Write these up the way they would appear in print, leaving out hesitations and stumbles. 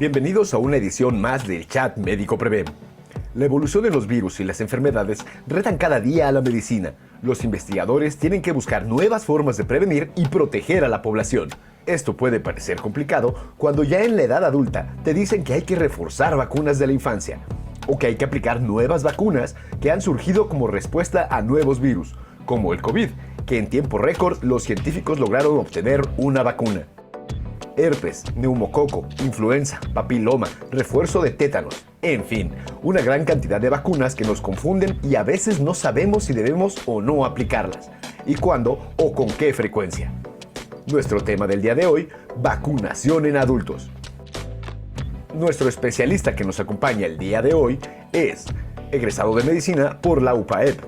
Bienvenidos a una edición más del Chat Médico Prevé. La evolución de los virus y las enfermedades retan cada día a la medicina. Los investigadores tienen que buscar nuevas formas de prevenir y proteger a la población. Esto puede parecer complicado cuando ya en la edad adulta te dicen que hay que reforzar vacunas de la infancia o que hay que aplicar nuevas vacunas que han surgido como respuesta a nuevos virus, como el COVID, que en tiempo récord los científicos lograron obtener una vacuna. Herpes, neumococo, influenza, papiloma, refuerzo de tétanos, en fin, una gran cantidad de vacunas que nos confunden y a veces no sabemos si debemos o no aplicarlas, y cuándo o con qué frecuencia. Nuestro tema del día de hoy, vacunación en adultos. Nuestro especialista que nos acompaña el día de hoy es egresado de medicina por la UPAEP,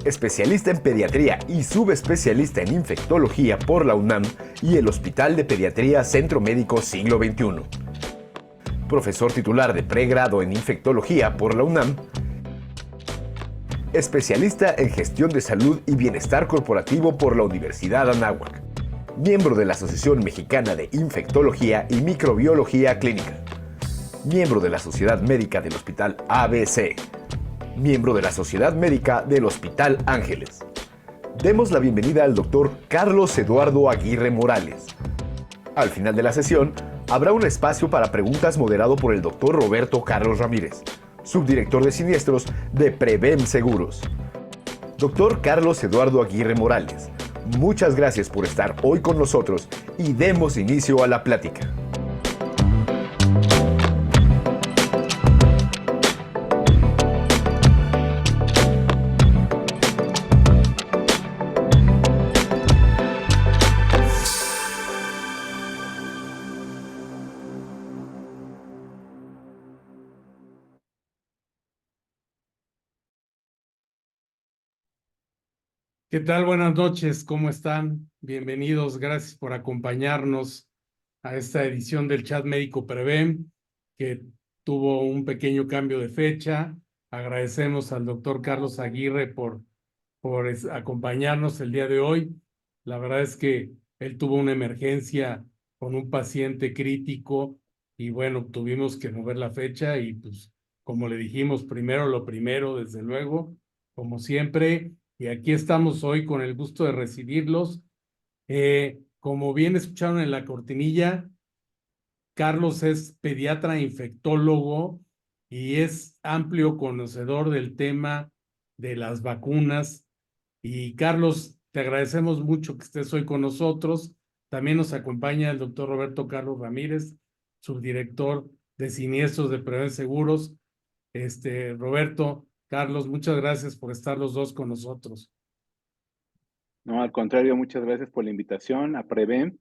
especialista en pediatría y subespecialista en infectología por la UNAM y el Hospital de Pediatría Centro Médico Siglo XXI. Profesor titular de pregrado en infectología por la UNAM. Especialista en gestión de salud y bienestar corporativo por la Universidad Anáhuac. Miembro de la Asociación Mexicana de Infectología y Microbiología Clínica. Miembro de la Sociedad Médica del Hospital ABC. Miembro de la Sociedad Médica del Hospital Ángeles. Demos la bienvenida al doctor Carlos Eduardo Aguirre Morales. Al final de la sesión, habrá un espacio para preguntas moderado por el doctor Roberto Carlos Ramírez, subdirector de siniestros de Prevem Seguros. Doctor Carlos Eduardo Aguirre Morales, muchas gracias por estar hoy con nosotros y demos inicio a la plática. ¿Qué tal? Buenas noches, ¿cómo están? Bienvenidos, gracias por acompañarnos a esta edición del Chat Médico Prevem, que tuvo un pequeño cambio de fecha. Agradecemos al doctor Carlos Aguirre por acompañarnos el día de hoy. La verdad es que él tuvo una emergencia con un paciente crítico y bueno, tuvimos que mover la fecha y pues como le dijimos, primero lo primero, desde luego, como siempre. Y aquí estamos hoy con el gusto de recibirlos. Como bien escucharon en la cortinilla, Carlos es pediatra infectólogo y es amplio conocedor del tema de las vacunas. Y Carlos, te agradecemos mucho que estés hoy con nosotros. También nos acompaña el doctor Roberto Carlos Ramírez, subdirector de Siniestros de Prevén Seguros. Roberto, Carlos, muchas gracias por estar los dos con nosotros. No, al contrario, muchas gracias por la invitación a Prevem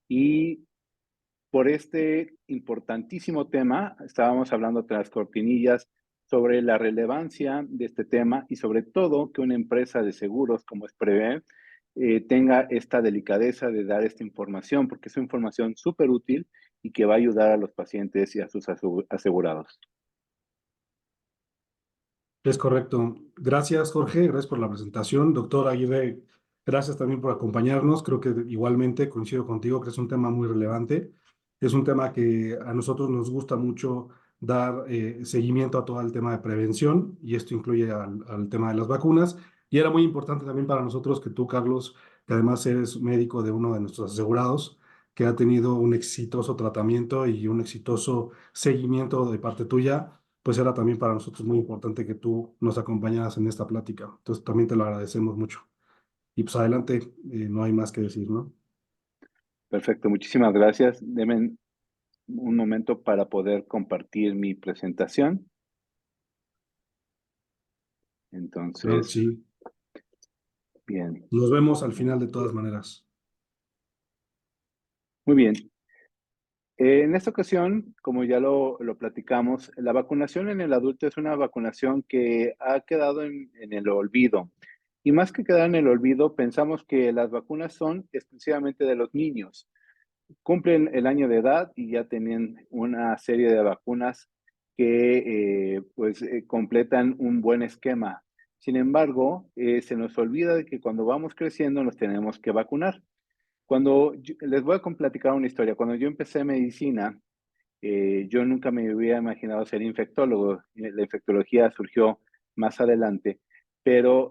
y por este importantísimo tema. Estábamos hablando tras cortinillas sobre la relevancia de este tema y sobre todo que una empresa de seguros como es Prevem tenga esta delicadeza de dar esta información, porque es una información súper útil y que va a ayudar a los pacientes y a sus asegurados. Es correcto. Gracias, Jorge. Gracias por la presentación. Doctor Aguirre, gracias también por acompañarnos. Creo que igualmente coincido contigo que es un tema muy relevante. Es un tema que a nosotros nos gusta mucho dar seguimiento a todo el tema de prevención y esto incluye al tema de las vacunas. Y era muy importante también para nosotros que tú, Carlos, que además eres médico de uno de nuestros asegurados, que ha tenido un exitoso tratamiento y un exitoso seguimiento de parte tuya, pues era también para nosotros muy importante que tú nos acompañaras en esta plática. Entonces también te lo agradecemos mucho. Y pues adelante, no hay más que decir, ¿no? Perfecto, muchísimas gracias. Denme un momento para poder compartir mi presentación. Claro que Entonces, sí. bien. Nos vemos al final de todas maneras. Muy bien. En esta ocasión, como ya lo platicamos, la vacunación en el adulto es una vacunación que ha quedado en el olvido. Y más que quedar en el olvido, pensamos que las vacunas son exclusivamente de los niños. Cumplen el año de edad y ya tienen una serie de vacunas que completan un buen esquema. Sin embargo, se nos olvida de que cuando vamos creciendo nos tenemos que vacunar. Les voy a platicar una historia. Cuando yo empecé medicina, Yo nunca me hubiera imaginado ser infectólogo. La infectología surgió más adelante, pero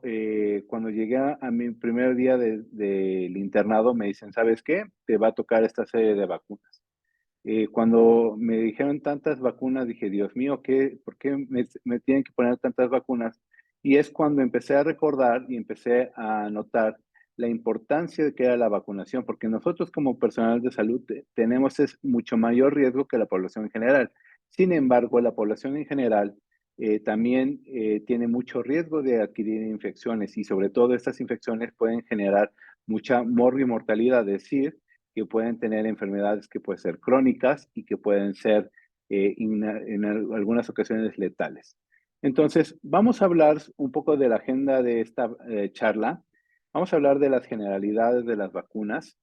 cuando llegué a mi primer día del internado, me dicen, ¿sabes qué? Te va a tocar esta serie de vacunas. Cuando me dijeron tantas vacunas, dije, Dios mío, ¿por qué me tienen que poner tantas vacunas? Y es cuando empecé a recordar y empecé a notar la importancia de que era la vacunación, porque nosotros como personal de salud tenemos mucho mayor riesgo que la población en general. Sin embargo, la población en general también tiene mucho riesgo de adquirir infecciones y sobre todo estas infecciones pueden generar mucha mortalidad, es decir, que pueden tener enfermedades que pueden ser crónicas y que pueden ser en algunas ocasiones letales. Entonces, vamos a hablar un poco de la agenda de esta charla. Vamos a hablar de las generalidades de las vacunas,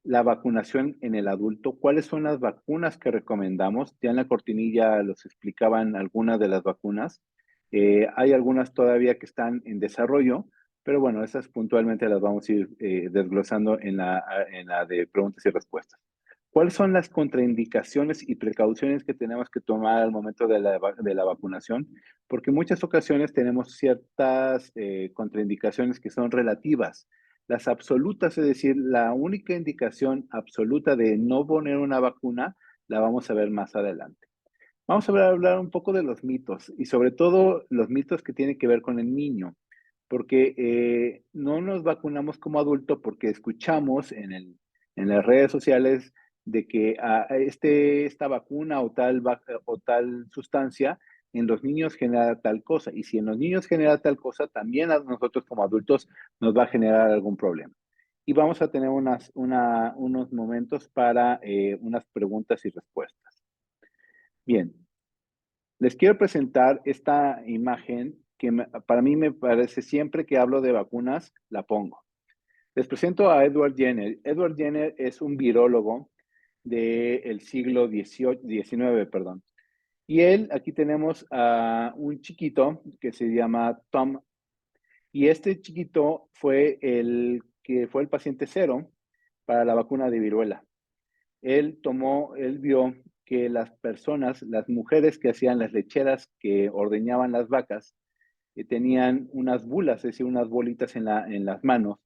la vacunación en el adulto, cuáles son las vacunas que recomendamos. Ya en la cortinilla los explicaban algunas de las vacunas. Hay algunas todavía que están en desarrollo, pero bueno, esas puntualmente las vamos a ir desglosando en la de preguntas y respuestas. ¿Cuáles son las contraindicaciones y precauciones que tenemos que tomar al momento de la vacunación? Porque en muchas ocasiones tenemos ciertas contraindicaciones que son relativas. Las absolutas, es decir, la única indicación absoluta de no poner una vacuna, la vamos a ver más adelante. Vamos a hablar un poco de los mitos y sobre todo los mitos que tienen que ver con el niño, porque no nos vacunamos como adulto porque escuchamos en las redes sociales de que esta vacuna o tal sustancia en los niños genera tal cosa. Y si en los niños genera tal cosa, también a nosotros como adultos nos va a generar algún problema. Y vamos a tener unos momentos para unas preguntas y respuestas. Bien, les quiero presentar esta imagen que para mí me parece siempre que hablo de vacunas, la pongo. Les presento a Edward Jenner. Edward Jenner es un virólogo del siglo XIX, perdón. Y aquí tenemos a un chiquito que se llama Tom. Y este chiquito fue el paciente cero para la vacuna de viruela. Él vio que las personas, las mujeres que hacían las lecheras, que ordeñaban las vacas, tenían unas bulas, es decir, unas bolitas en las manos,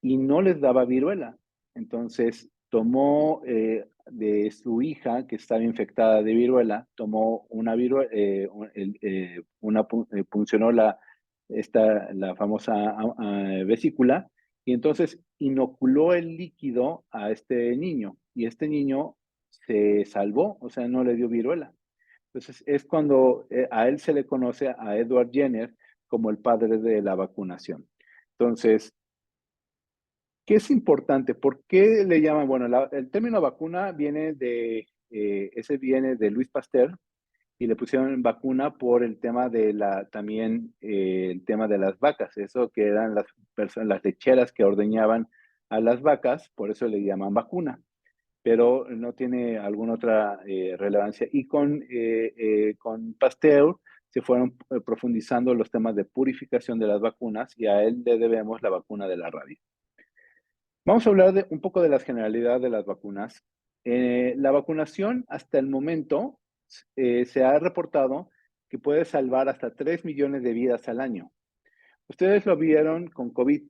y no les daba viruela. Entonces tomó de su hija, que estaba infectada de viruela, tomó una viruela, puncionó la famosa vesícula, y entonces inoculó el líquido a este niño, y este niño se salvó, o sea, no le dio viruela. Entonces es cuando a él se le conoce, a Edward Jenner, como el padre de la vacunación. Entonces, ¿qué es importante? ¿Por qué le llaman? Bueno, el término vacuna viene viene de Louis Pasteur, y le pusieron vacuna por el tema también el tema de las vacas, eso que eran las lecheras que ordeñaban a las vacas, por eso le llaman vacuna, pero no tiene alguna otra relevancia. Y con Pasteur se fueron profundizando los temas de purificación de las vacunas, y a él le debemos la vacuna de la rabia. Vamos a hablar un poco de las generalidades de las vacunas. La vacunación hasta el momento se ha reportado que puede salvar hasta 3 millones de vidas al año. Ustedes lo vieron con COVID.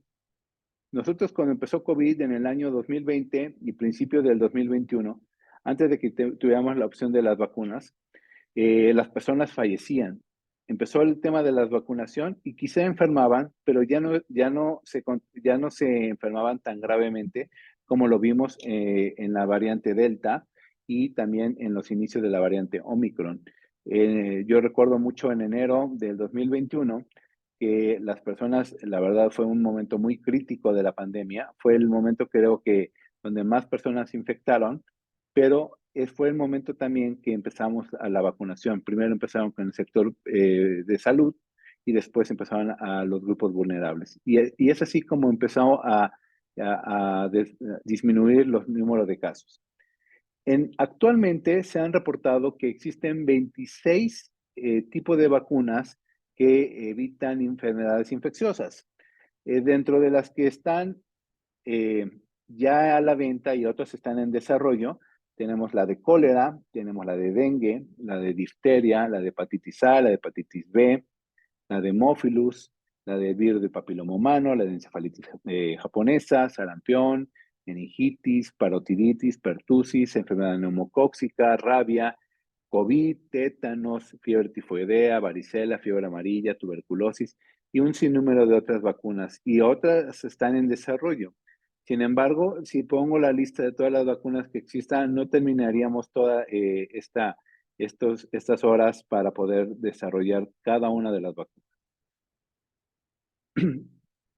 Nosotros cuando empezó COVID en el año 2020 y principios del 2021, antes de que tuviéramos la opción de las vacunas, las personas fallecían. Empezó el tema de la vacunación y quizá enfermaban, pero ya no se enfermaban tan gravemente como lo vimos en la variante Delta y también en los inicios de la variante Omicron. Yo recuerdo mucho en enero del 2021 que las personas, la verdad fue un momento muy crítico de la pandemia, fue el momento creo que donde más personas se infectaron, pero fue el momento también que empezamos a la vacunación. Primero empezaron con el sector de salud y después empezaron a los grupos vulnerables. Y es así como empezó a disminuir los números de casos. Actualmente se han reportado que existen 26 tipos de vacunas que evitan enfermedades infecciosas. Dentro de las que están ya a la venta y otras están en desarrollo, Tenemos la de cólera, tenemos la de dengue, la de difteria, la de hepatitis A, la de hepatitis B, la de hemófilus, la del virus de papiloma humano, la de encefalitis japonesa, sarampión, meningitis, parotiditis, pertusis, enfermedad neumocóxica, rabia, COVID, tétanos, fiebre tifoidea, varicela, fiebre amarilla, tuberculosis y un sinnúmero de otras vacunas. Y otras están en desarrollo. Sin embargo, si pongo la lista de todas las vacunas que existan, no terminaríamos toda estas horas para poder desarrollar cada una de las vacunas.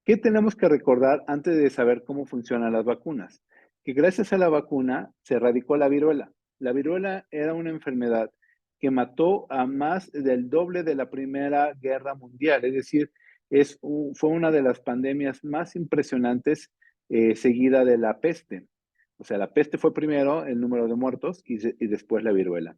¿Qué tenemos que recordar antes de saber cómo funcionan las vacunas? Que gracias a la vacuna se erradicó la viruela. La viruela era una enfermedad que mató a más del doble de la Primera Guerra Mundial, es decir, fue una de las pandemias más impresionantes seguida de la peste. O sea, la peste fue primero el número de muertos y después la viruela.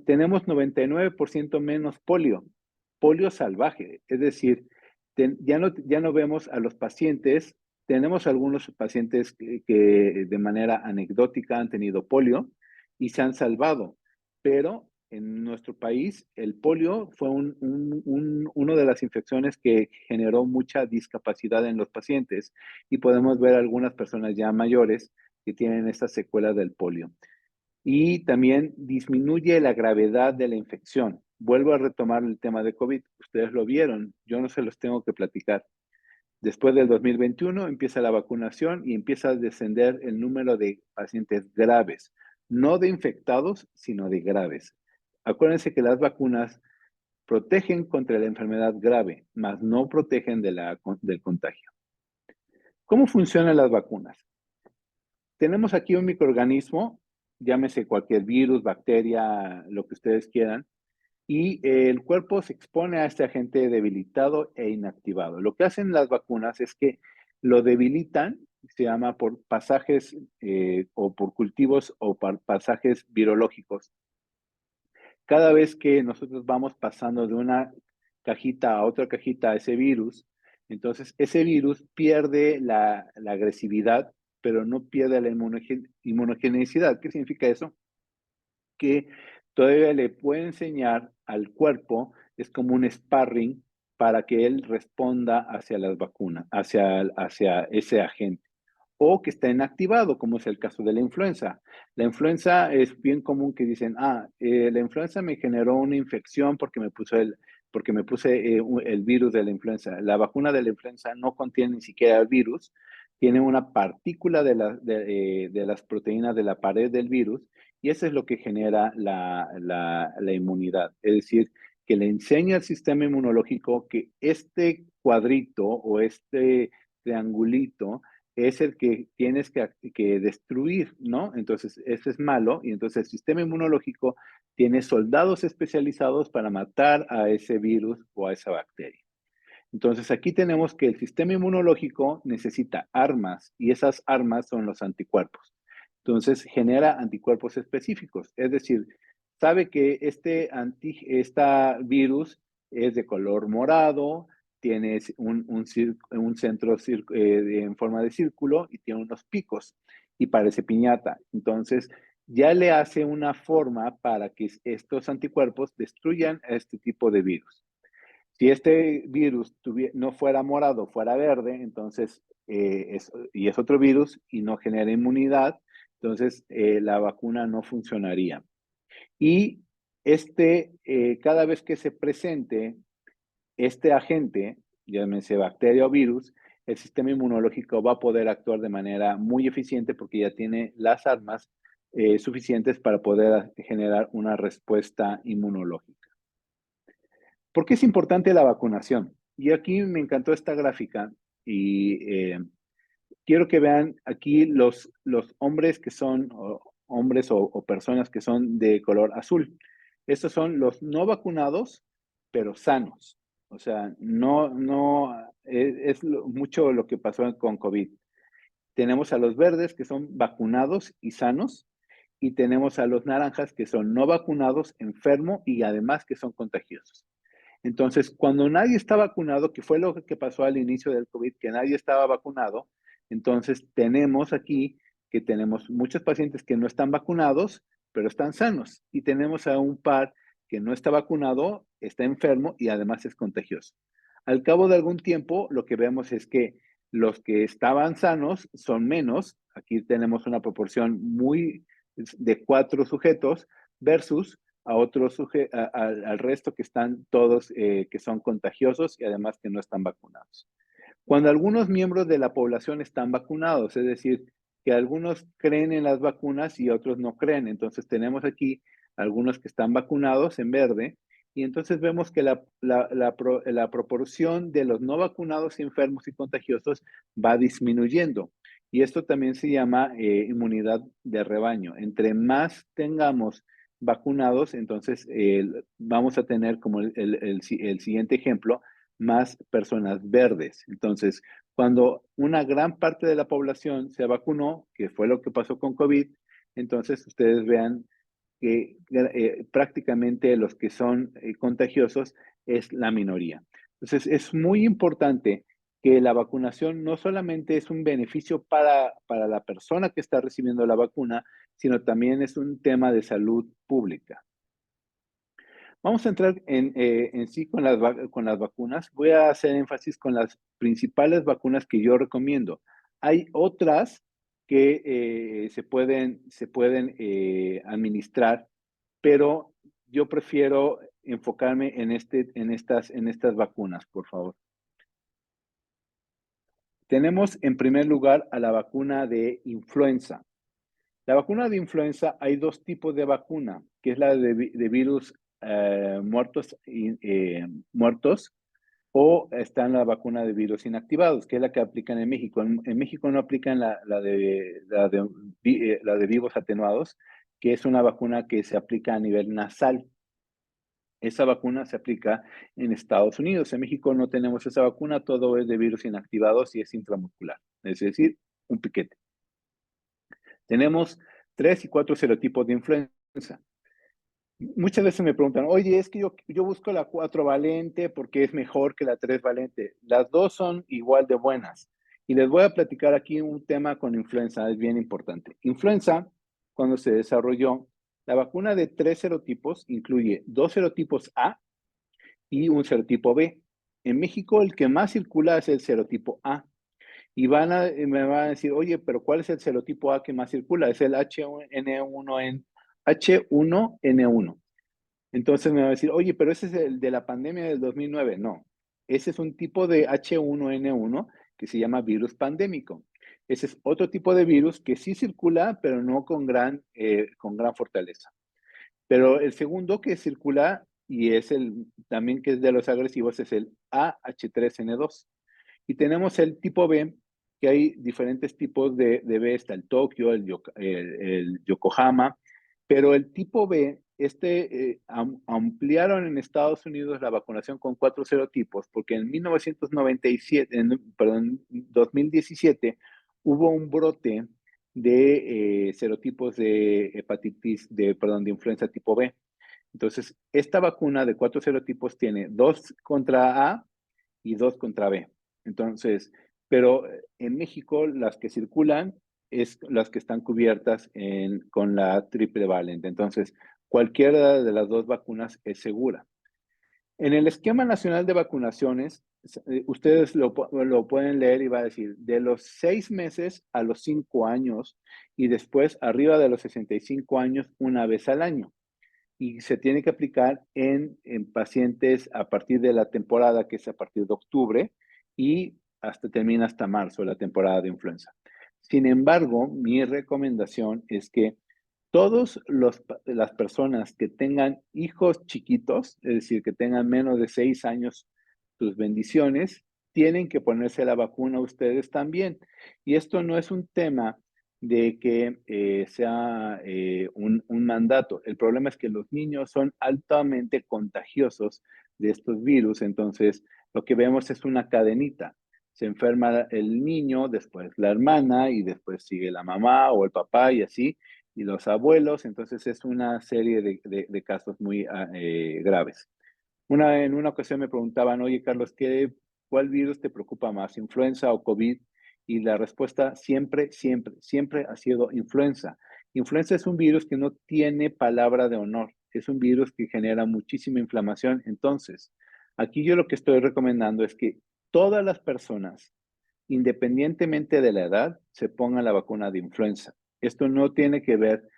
Tenemos 99% menos polio salvaje, es decir, ya no vemos a los pacientes, tenemos algunos pacientes que de manera anecdótica han tenido polio y se han salvado, pero en nuestro país el polio fue una de las infecciones que generó mucha discapacidad en los pacientes y podemos ver algunas personas ya mayores que tienen estas secuelas del polio. Y también disminuye la gravedad de la infección. Vuelvo a retomar el tema de COVID. Ustedes lo vieron, yo no se los tengo que platicar. Después del 2021 empieza la vacunación y empieza a descender el número de pacientes graves, no de infectados, sino de graves. Acuérdense que las vacunas protegen contra la enfermedad grave, mas no protegen del contagio. ¿Cómo funcionan las vacunas? Tenemos aquí un microorganismo, llámese cualquier virus, bacteria, lo que ustedes quieran, y el cuerpo se expone a este agente debilitado e inactivado. Lo que hacen las vacunas es que lo debilitan, se llama por pasajes o por cultivos o por pasajes virológicos. Cada vez que nosotros vamos pasando de una cajita a otra cajita a ese virus, entonces ese virus pierde la agresividad, pero no pierde la inmunogenicidad. ¿Qué significa eso? Que todavía le puede enseñar al cuerpo, es como un sparring para que él responda hacia las vacunas, hacia ese agente. O que está inactivado, como es el caso de la influenza. La influenza es bien común que dicen, la influenza me generó una infección porque me puse el virus de la influenza. La vacuna de la influenza no contiene ni siquiera el virus, tiene una partícula de las proteínas de la pared del virus y eso es lo que genera la inmunidad. Es decir, que le enseña al sistema inmunológico que este cuadrito o este triangulito es el que tienes que destruir, ¿no? Entonces, ese es malo y entonces el sistema inmunológico tiene soldados especializados para matar a ese virus o a esa bacteria. Entonces, aquí tenemos que el sistema inmunológico necesita armas y esas armas son los anticuerpos. Entonces, genera anticuerpos específicos, es decir, sabe que este virus es de color morado, tiene un centro en forma de círculo y tiene unos picos y parece piñata. Entonces, ya le hace una forma para que estos anticuerpos destruyan a este tipo de virus. Si este virus no fuera morado, fuera verde, entonces, y es otro virus y no genera inmunidad, entonces la vacuna no funcionaría. Y cada vez que se presente este agente, llámese bacteria o virus, el sistema inmunológico va a poder actuar de manera muy eficiente porque ya tiene las armas suficientes para poder generar una respuesta inmunológica. ¿Por qué es importante la vacunación? Y aquí me encantó esta gráfica y quiero que vean aquí los hombres que son, hombres o personas que son de color azul. Estos son los no vacunados, pero sanos. O sea, es mucho lo que pasó con COVID. Tenemos a los verdes que son vacunados y sanos, y tenemos a los naranjas que son no vacunados, enfermos y además que son contagiosos. Entonces, cuando nadie está vacunado, que fue lo que pasó al inicio del COVID, que nadie estaba vacunado, entonces tenemos aquí que tenemos muchos pacientes que no están vacunados, pero están sanos. Y tenemos a un par que no está vacunado, está enfermo y además es contagioso. Al cabo de algún tiempo, lo que vemos es que los que estaban sanos son menos. Aquí tenemos una proporción muy de 4 sujetos versus a otros al resto que están todos que son contagiosos y además que no están vacunados. Cuando algunos miembros de la población están vacunados, es decir, que algunos creen en las vacunas y otros no creen. Entonces tenemos aquí algunos que están vacunados en verde y entonces vemos que la proporción de los no vacunados, enfermos y contagiosos va disminuyendo. Y esto también se llama inmunidad de rebaño. Entre más tengamos vacunados, entonces vamos a tener como el siguiente ejemplo, más personas verdes. Entonces, cuando una gran parte de la población se vacunó, que fue lo que pasó con COVID, entonces ustedes vean que prácticamente los que son contagiosos es la minoría. Entonces, es muy importante que la vacunación no solamente es un beneficio para la persona que está recibiendo la vacuna, sino también es un tema de salud pública. Vamos a entrar en sí con las vacunas. Voy a hacer énfasis con las principales vacunas que yo recomiendo. Hay otras que se pueden administrar, pero yo prefiero enfocarme en estas vacunas, por favor. Tenemos en primer lugar a la vacuna de influenza. La vacuna de influenza, hay 2 tipos de vacuna, que es la de virus muertos o está en la vacuna de virus inactivados, que es la que aplican en México. En México no aplican la de vivos atenuados, que es una vacuna que se aplica a nivel nasal. Esa vacuna se aplica en Estados Unidos. En México no tenemos esa vacuna, todo es de virus inactivados y es intramuscular, es decir, un piquete. Tenemos 3 y 4 serotipos de influenza. Muchas veces me preguntan, oye, es que yo busco la 4 valente porque es mejor que la 3 valente. Las dos son igual de buenas. Y les voy a platicar aquí un tema con influenza, es bien importante. Influenza, cuando se desarrolló, la vacuna de 3 serotipos incluye 2 serotipos A y un serotipo B. En México, el que más circula es el serotipo A. Y me van a decir, oye, pero ¿cuál es el serotipo A que más circula? Es el H1N1. Entonces me va a decir, oye, pero ese es el de la pandemia del 2009. No, ese es un tipo de H1N1 que se llama virus pandémico. Ese es otro tipo de virus que sí circula, pero no con gran fortaleza. Pero el segundo que circula y es también que es de los agresivos es el AH3N2. Y tenemos el tipo B, que hay diferentes tipos de B, está el Tokio, el Yokohama, pero el tipo B, ampliaron en Estados Unidos la vacunación con 4 serotipos, porque en 2017 hubo un brote de serotipos de de influenza tipo B. Entonces, esta vacuna de 4 serotipos tiene 2 contra A y 2 contra B. Entonces, pero en México las que circulan es las que están cubiertas con la triple valente. Entonces, cualquiera de las 2 vacunas es segura. En el esquema nacional de vacunaciones, ustedes lo pueden leer y va a decir, de los 6 meses a los 5 años y después arriba de los 65 años una vez al año. Y se tiene que aplicar en pacientes a partir de la temporada, que es a partir de octubre, y termina hasta marzo la temporada de influenza. Sin embargo, mi recomendación es que todas las personas que tengan hijos chiquitos, es decir, que tengan menos de 6 años, sus bendiciones, tienen que ponerse la vacuna ustedes también. Y esto no es un tema de que sea un mandato. El problema es que los niños son altamente contagiosos de estos virus, entonces lo que vemos es una cadenita. Se enferma el niño, después la hermana y después sigue la mamá o el papá y así, y los abuelos, entonces es una serie de casos muy graves. En una ocasión me preguntaban, oye Carlos, ¿cuál virus te preocupa más, influenza o COVID? Y la respuesta siempre ha sido influenza. Influenza es un virus que no tiene palabra de honor. Es un virus que genera muchísima inflamación. Entonces, aquí yo lo que estoy recomendando es que todas las personas, independientemente de la edad, se pongan la vacuna de influenza. Esto no tiene que ver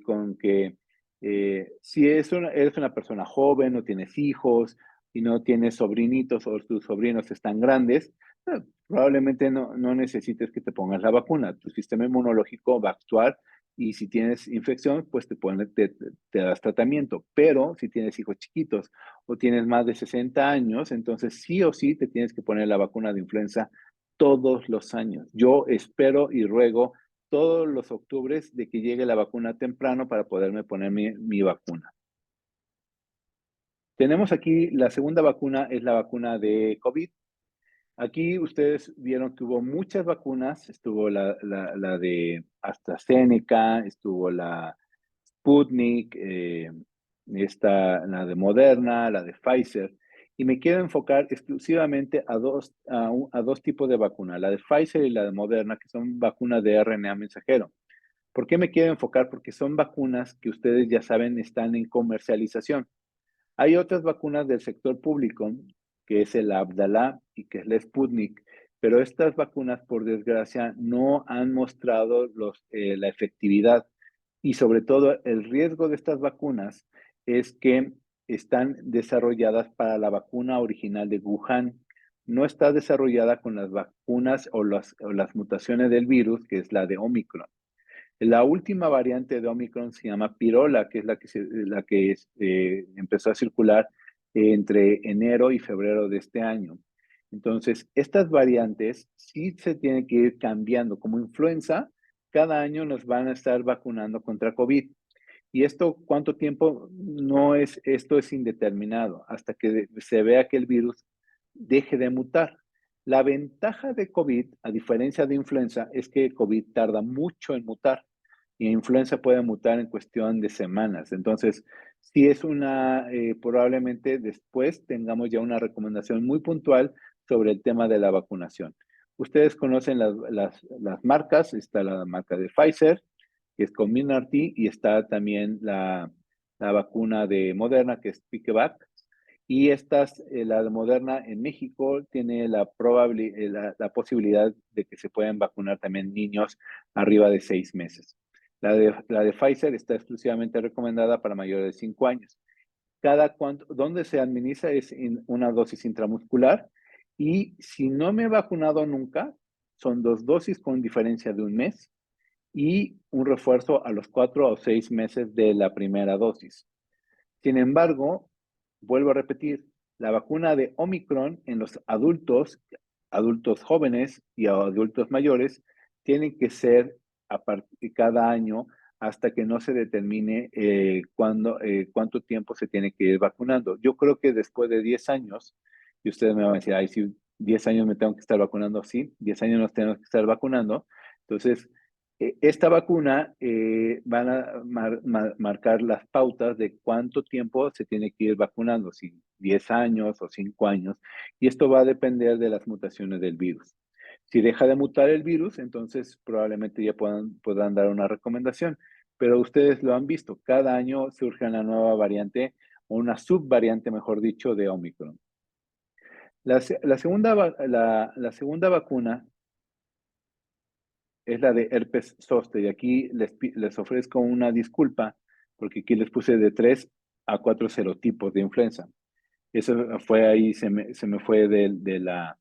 con que si eres una persona joven, no tienes hijos y no tienes sobrinitos o tus sobrinos están grandes, probablemente no necesites que te pongas la vacuna. Tu sistema inmunológico va a actuar y si tienes infección, pues te das tratamiento. Pero si tienes hijos chiquitos o tienes más de 60 años, entonces sí o sí te tienes que poner la vacuna de influenza todos los años. Yo espero y ruego todos los octubres de que llegue la vacuna temprano para poderme poner mi vacuna. Tenemos aquí la segunda vacuna, es la vacuna de COVID. Aquí ustedes vieron que hubo muchas vacunas, estuvo la de AstraZeneca, estuvo la Sputnik, la de Moderna, la de Pfizer, y me quiero enfocar exclusivamente a dos tipos de vacuna, la de Pfizer y la de Moderna, que son vacunas de RNA mensajero. ¿Por qué me quiero enfocar? Porque son vacunas que ustedes ya saben están en comercialización. Hay otras vacunas del sector público, que es el Abdala y que es la Sputnik, pero estas vacunas, por desgracia, no han mostrado la efectividad y sobre todo el riesgo de estas vacunas es que están desarrolladas para la vacuna original de Wuhan. No está desarrollada con las vacunas o las mutaciones del virus, que es la de Omicron. La última variante de Omicron se llama Pirola, que es la que empezó a circular entre enero y febrero de este año. Entonces, estas variantes sí se tienen que ir cambiando. Como influenza, cada año nos van a estar vacunando contra COVID. ¿Y esto cuánto tiempo? Esto es indeterminado, hasta que se vea que el virus deje de mutar. La ventaja de COVID, a diferencia de influenza, es que COVID tarda mucho en mutar y influenza puede mutar en cuestión de semanas. Entonces, sí es probablemente después tengamos ya una recomendación muy puntual sobre el tema de la vacunación. Ustedes conocen las marcas, está la marca de Pfizer, que es Comirnaty, y está también la vacuna de Moderna, que es Pikevac. Y la de Moderna en México tiene la posibilidad de que se puedan vacunar también niños arriba de 6 meses. La de Pfizer está exclusivamente recomendada para mayores de 5 años. ¿Dónde se administra? Es en una dosis intramuscular. Y si no me he vacunado nunca, son 2 dosis con diferencia de 1 mes y un refuerzo a los 4 o 6 meses de la primera dosis. Sin embargo, vuelvo a repetir, la vacuna de Omicron en los adultos jóvenes y adultos mayores, tiene que ser cada año hasta que no se determine cuánto tiempo se tiene que ir vacunando. Yo creo que después de 10 años, y ustedes me van a decir, ay, si 10 años me tengo que estar vacunando, sí, 10 años nos tenemos que estar vacunando. Entonces, esta vacuna van a marcar las pautas de cuánto tiempo se tiene que ir vacunando, si 10 años o 5 años, y esto va a depender de las mutaciones del virus. Si deja de mutar el virus, entonces probablemente ya puedan dar una recomendación, pero ustedes lo han visto, cada año surge una nueva variante o una subvariante, mejor dicho, de Omicron. La segunda vacuna es la de herpes zóster. Y aquí les ofrezco una disculpa, porque aquí les puse de 3 a 4 serotipos de influenza. Eso fue ahí, se me fue de la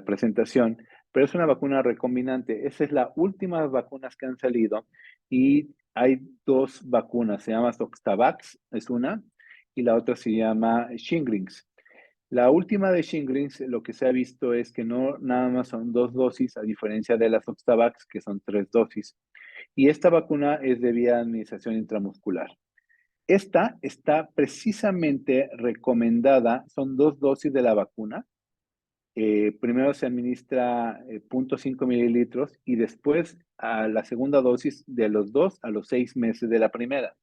presentación, pero es una vacuna recombinante. Esa es la última vacunas que han salido y hay 2 vacunas, se llama Zostavax, es una, y la otra se llama Shingrix. La última de Shingrix, lo que se ha visto es que no nada más son 2 dosis, a diferencia de la Zostavax, que son 3 dosis. Y esta vacuna es de vía de administración intramuscular. Esta está precisamente recomendada, son 2 dosis de la vacuna. Primero se administra 0.5 mililitros y después a la segunda dosis de los 2 a los 6 meses de la primera.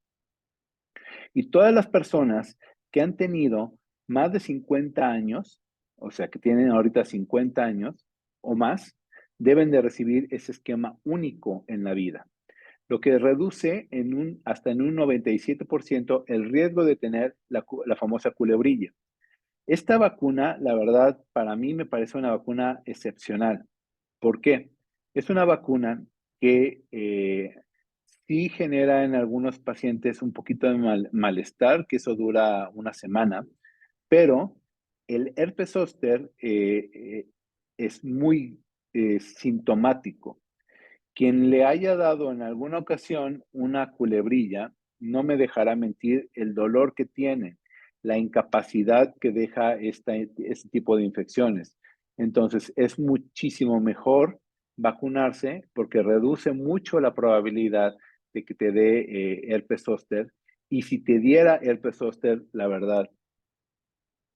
Y todas las personas que han tenido más de 50 años, o sea, que tienen ahorita 50 años o más, deben de recibir ese esquema único en la vida, lo que reduce hasta en un 97% el riesgo de tener la famosa culebrilla. Esta vacuna, la verdad, para mí me parece una vacuna excepcional. ¿Por qué? Es una vacuna que sí genera en algunos pacientes un poquito de malestar, que eso dura una semana, pero el herpes zóster es muy sintomático. Quien le haya dado en alguna ocasión una culebrilla, no me dejará mentir el dolor que tiene, la incapacidad que deja este tipo de infecciones. Entonces, es muchísimo mejor vacunarse porque reduce mucho la probabilidad de que te dé herpes zóster. Y si te diera herpes zóster, la verdad,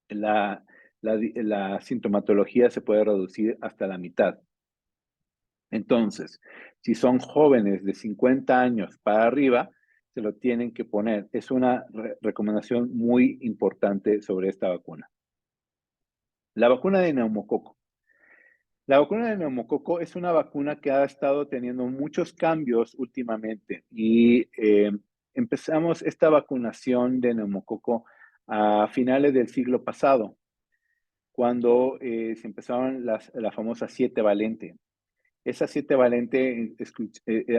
la sintomatología se puede reducir hasta la mitad. Entonces, si son jóvenes de 50 años para arriba, se lo tienen que poner. Es una recomendación muy importante sobre esta vacuna. La vacuna de neumococo. La vacuna de neumococo es una vacuna que ha estado teniendo muchos cambios últimamente y empezamos esta vacunación de neumococo a finales del siglo pasado, cuando se empezaron la famosa 7 valente. Esa 7 valente,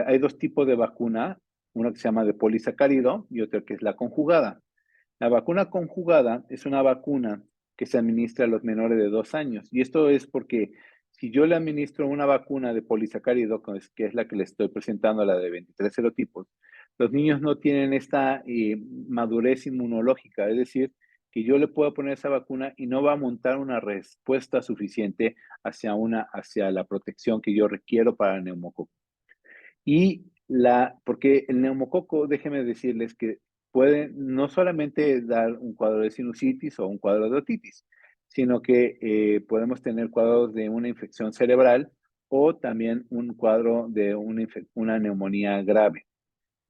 hay dos tipos de vacuna, una que se llama de polisacárido y otra que es la conjugada. La vacuna conjugada es una vacuna que se administra a los menores de 2 años. Y esto es porque si yo le administro una vacuna de polisacárido, que es la que le estoy presentando, la de 23 serotipos, los niños no tienen esta madurez inmunológica, es decir, que yo le puedo poner esa vacuna y no va a montar una respuesta suficiente hacia la protección que yo requiero para el neumococo. Porque el neumococo, déjenme decirles que puede no solamente dar un cuadro de sinusitis o un cuadro de otitis, sino que podemos tener cuadros de una infección cerebral o también un cuadro de una neumonía grave.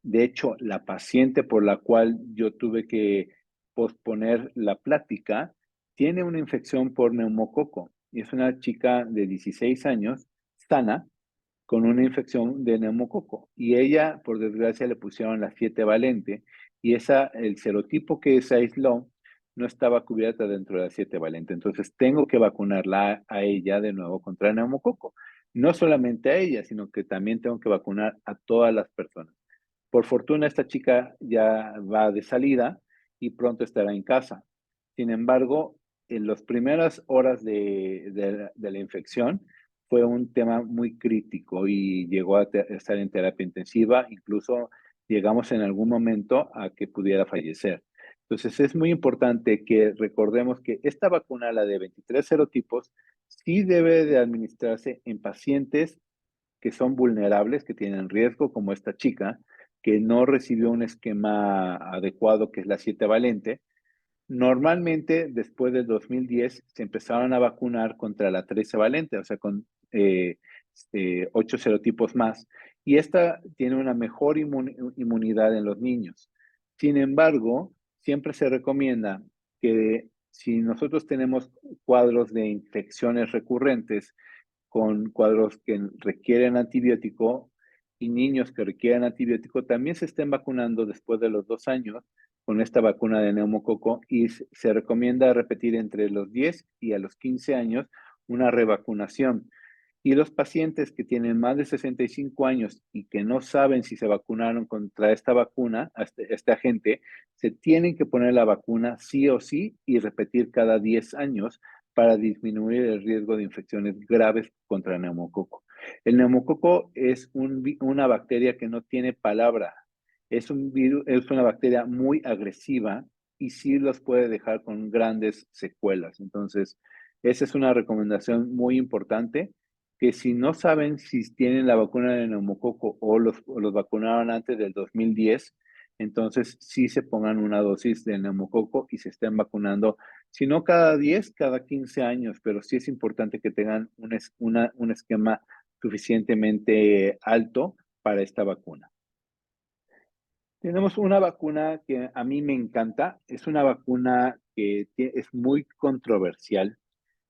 De hecho, la paciente por la cual yo tuve que posponer la plática tiene una infección por neumococo y es una chica de 16 años, sana, con una infección de neumococo. Y ella, por desgracia, le pusieron la 7 valente y el serotipo que se aisló no estaba cubierta dentro de la 7 valente. Entonces, tengo que vacunarla a ella de nuevo contra el neumococo. No solamente a ella, sino que también tengo que vacunar a todas las personas. Por fortuna, esta chica ya va de salida y pronto estará en casa. Sin embargo, en las primeras horas de la infección fue un tema muy crítico y llegó a estar en terapia intensiva. Incluso llegamos en algún momento a que pudiera fallecer. Entonces, es muy importante que recordemos que esta vacuna, la de 23 serotipos, sí debe de administrarse en pacientes que son vulnerables, que tienen riesgo, como esta chica, que no recibió un esquema adecuado, que es la 7 valente. Normalmente, después del 2010, se empezaron a vacunar contra la 13 valente, o sea, con 8 serotipos más. Y esta tiene una mejor inmunidad en los niños. Sin embargo, siempre se recomienda que si nosotros tenemos cuadros de infecciones recurrentes, con cuadros que requieren antibiótico y niños que requieren antibiótico, también se estén vacunando después de los 2 años con esta vacuna de neumococo y se recomienda repetir entre los 10 y a los 15 años una revacunación. Y los pacientes que tienen más de 65 años y que no saben si se vacunaron contra esta vacuna, este agente, se tienen que poner la vacuna sí o sí y repetir cada 10 años para disminuir el riesgo de infecciones graves contra el neumococo. El neumococo es una bacteria que no tiene palabra. Es una bacteria muy agresiva y sí los puede dejar con grandes secuelas. Entonces, esa es una recomendación muy importante, que si no saben si tienen la vacuna de neumococo o los vacunaron antes del 2010, entonces sí se pongan una dosis de neumococo y se estén vacunando, si no cada 10, cada 15 años, pero sí es importante que tengan un esquema suficientemente alto para esta vacuna. Tenemos una vacuna que a mí me encanta, es una vacuna que es muy controversial,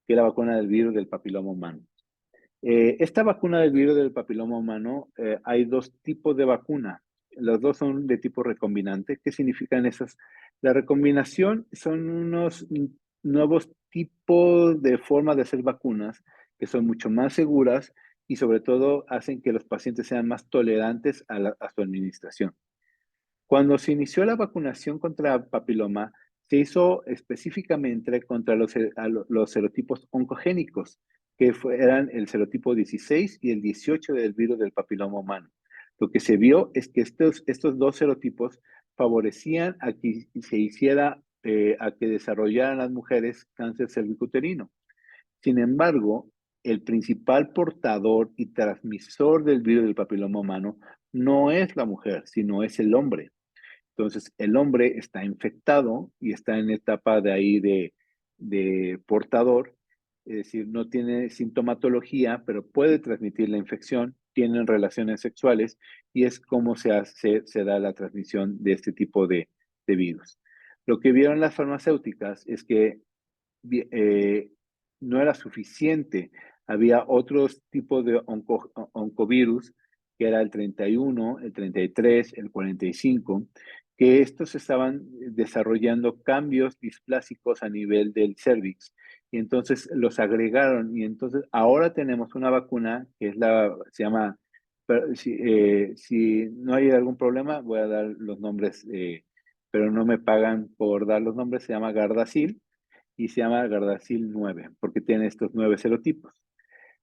que es la vacuna del virus del papiloma humano. Esta vacuna del virus del papiloma humano, hay dos tipos de vacuna. Los dos son de tipo recombinante. ¿Qué significan esas? La recombinación son unos nuevos tipos de forma de hacer vacunas que son mucho más seguras y sobre todo hacen que los pacientes sean más tolerantes a su administración. Cuando se inició la vacunación contra papiloma, se hizo específicamente contra los serotipos oncogénicos, que eran el serotipo 16 y el 18 del virus del papiloma humano. Lo que se vio es que estos dos serotipos favorecían a que se hiciera, a que desarrollaran las mujeres cáncer cervicuterino. Sin embargo, el principal portador y transmisor del virus del papiloma humano no es la mujer, sino es el hombre. Entonces, el hombre está infectado y está en etapa de ahí de portador, es decir, no tiene sintomatología, pero puede transmitir la infección, tienen relaciones sexuales y es como se da la transmisión de este tipo de virus. Lo que vieron las farmacéuticas es que no era suficiente. Había otros tipos de oncovirus, que era el 31, el 33, el 45, que estos estaban desarrollando cambios displásicos a nivel del cervix. Y entonces los agregaron. Y entonces ahora tenemos una vacuna que se llama, si no hay algún problema, voy a dar los nombres, pero no me pagan por dar los nombres, se llama Gardasil y se llama Gardasil 9, porque tiene estos 9 serotipos.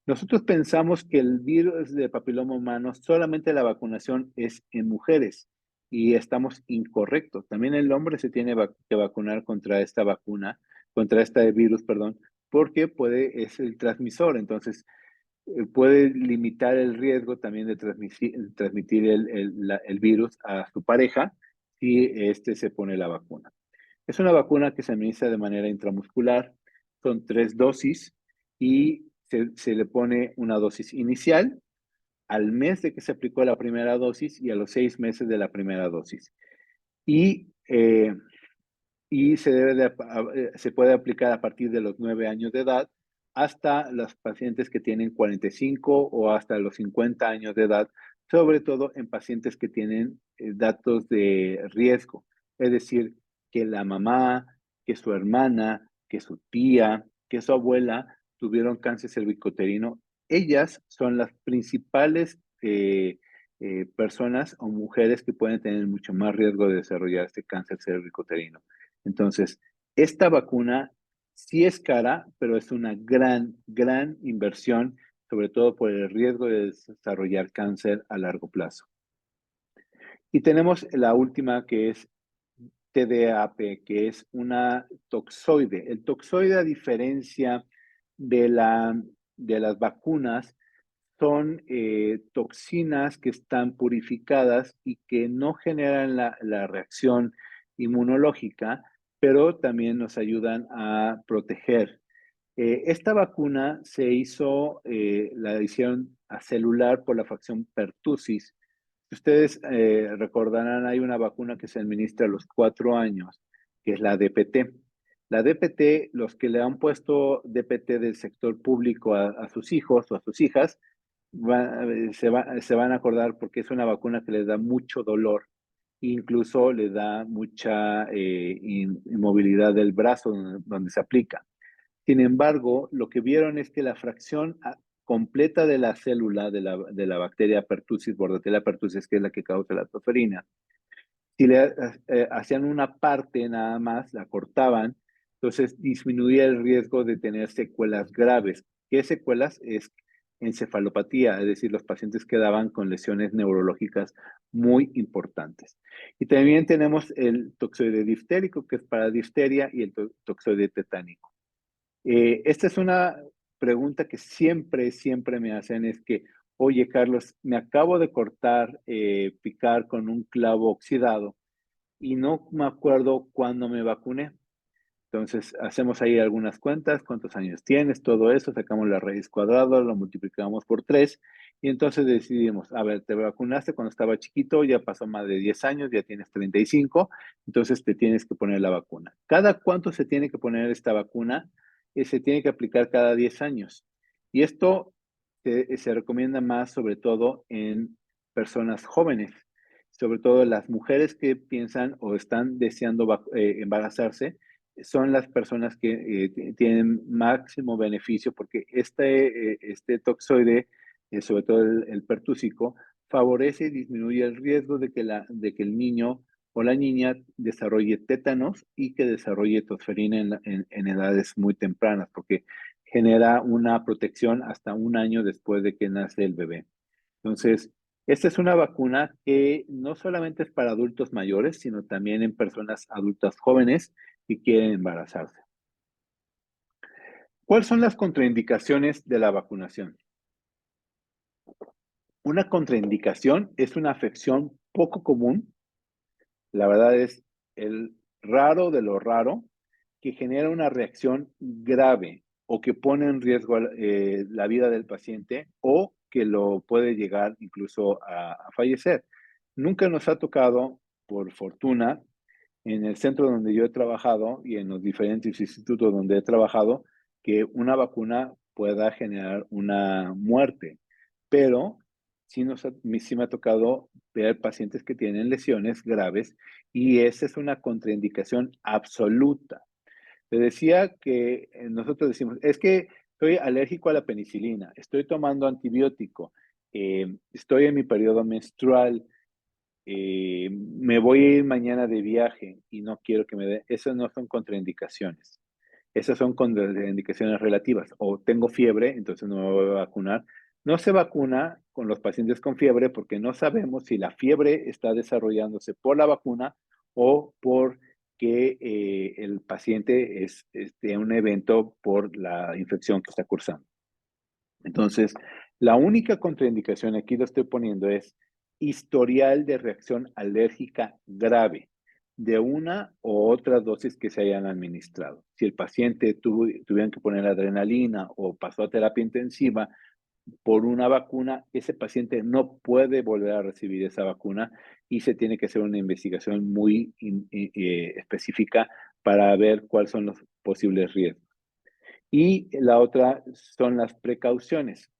Nosotros pensamos que el virus de papiloma humano, solamente la vacunación es en mujeres y estamos incorrectos. También el hombre se tiene que vacunar contra esta vacuna, contra este virus, perdón, porque es el transmisor. Entonces, puede limitar el riesgo también de transmitir el virus a su pareja si éste se pone la vacuna. Es una vacuna que se administra de manera intramuscular, son 3 dosis y se le pone una dosis inicial al mes de que se aplicó la primera dosis y a los 6 meses de la primera dosis. Y se puede aplicar a partir de los 9 años de edad hasta los pacientes que tienen 45 o hasta los 50 años de edad, sobre todo en pacientes que tienen datos de riesgo, es decir, que la mamá, que su hermana, que su tía, que su abuela tuvieron cáncer cervicuterino. Ellas son las principales personas o mujeres que pueden tener mucho más riesgo de desarrollar este cáncer cervicuterino. Entonces, esta vacuna sí es cara, pero es una gran, gran inversión, sobre todo por el riesgo de desarrollar cáncer a largo plazo. Y tenemos la última que es TDAP, que es una toxoide. El toxoide, a diferencia de las vacunas, son toxinas que están purificadas y que no generan la reacción inmunológica, pero también nos ayudan a proteger. Esta vacuna la hicieron celular por la facción pertussis. Si ustedes recordarán, hay una vacuna que se administra a los 4 años, que es la DPT. La DPT, los que le han puesto DPT del sector público a sus hijos o a sus hijas, se van a acordar porque es una vacuna que les da mucho dolor, incluso le da mucha inmovilidad del brazo donde se aplica. Sin embargo, lo que vieron es que la fracción completa de la célula de la bacteria Pertussis, Bordetella pertussis, que es la que causa la toferina, si le hacían una parte nada más, la cortaban, entonces disminuía el riesgo de tener secuelas graves. ¿Qué secuelas? Es encefalopatía, es decir, los pacientes quedaban con lesiones neurológicas muy importantes. Y también tenemos el toxoide diftérico, que es para difteria, y el toxoide tetánico. Esta es una pregunta que siempre me hacen, es que, oye, Carlos, me acabo de picar con un clavo oxidado y no me acuerdo cuándo me vacuné. Entonces, hacemos ahí algunas cuentas, cuántos años tienes, todo eso, sacamos la raíz cuadrada, lo multiplicamos por 3 y entonces decidimos, a ver, te vacunaste cuando estaba chiquito, ya pasó más de 10 años, ya tienes 35, entonces te tienes que poner la vacuna. ¿Cada cuánto se tiene que poner esta vacuna? Se tiene que aplicar cada 10 años. Y esto se recomienda más sobre todo en personas jóvenes, sobre todo las mujeres que piensan o están deseando embarazarse, son las personas que tienen máximo beneficio porque este toxoide, sobre todo el pertúsico, favorece y disminuye el riesgo de que el niño o la niña desarrolle tétanos y que desarrolle tosferina en edades muy tempranas, porque genera una protección hasta un año después de que nace el bebé. Entonces, esta es una vacuna que no solamente es para adultos mayores, sino también en personas adultas jóvenes que quieren embarazarse. ¿Cuáles son las contraindicaciones de la vacunación? Una contraindicación es una afección poco común, la verdad es el raro de lo raro, que genera una reacción grave o que pone en riesgo la vida del paciente o que lo puede llegar incluso a fallecer. Nunca nos ha tocado, por fortuna, en el centro donde yo he trabajado y en los diferentes institutos donde he trabajado, que una vacuna pueda generar una muerte. Pero sí me ha tocado ver pacientes que tienen lesiones graves y esa es una contraindicación absoluta. Te decía que nosotros decimos, es que estoy alérgico a la penicilina, estoy tomando antibiótico, estoy en mi periodo menstrual, me voy a ir mañana de viaje y no quiero que me dé. Esas no son contraindicaciones. Esas son contraindicaciones relativas. O tengo fiebre, entonces no me voy a vacunar. No se vacuna con los pacientes con fiebre porque no sabemos si la fiebre está desarrollándose por la vacuna o por que el paciente es un evento por la infección que está cursando. Entonces, la única contraindicación, aquí lo estoy poniendo, es historial de reacción alérgica grave de una u otra dosis que se hayan administrado. Si el paciente tuvieron que poner adrenalina o pasó a terapia intensiva por una vacuna, ese paciente no puede volver a recibir esa vacuna y se tiene que hacer una investigación muy específica para ver cuáles son los posibles riesgos. Y la otra son las precauciones.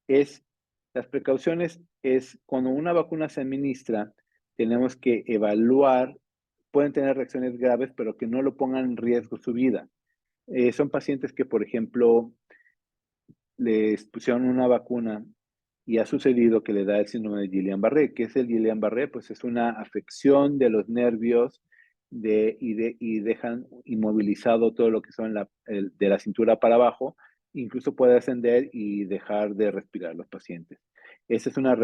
Las precauciones es cuando una vacuna se administra, tenemos que evaluar, pueden tener reacciones graves, pero que no lo pongan en riesgo su vida. Son pacientes que, por ejemplo, les pusieron una vacuna y ha sucedido que le da el síndrome de Guillain-Barré. ¿Qué es el Guillain-Barré? Pues es una afección de los nervios y dejan inmovilizado todo lo que son de la cintura para abajo, incluso puede ascender y dejar de respirar los pacientes. Esa es una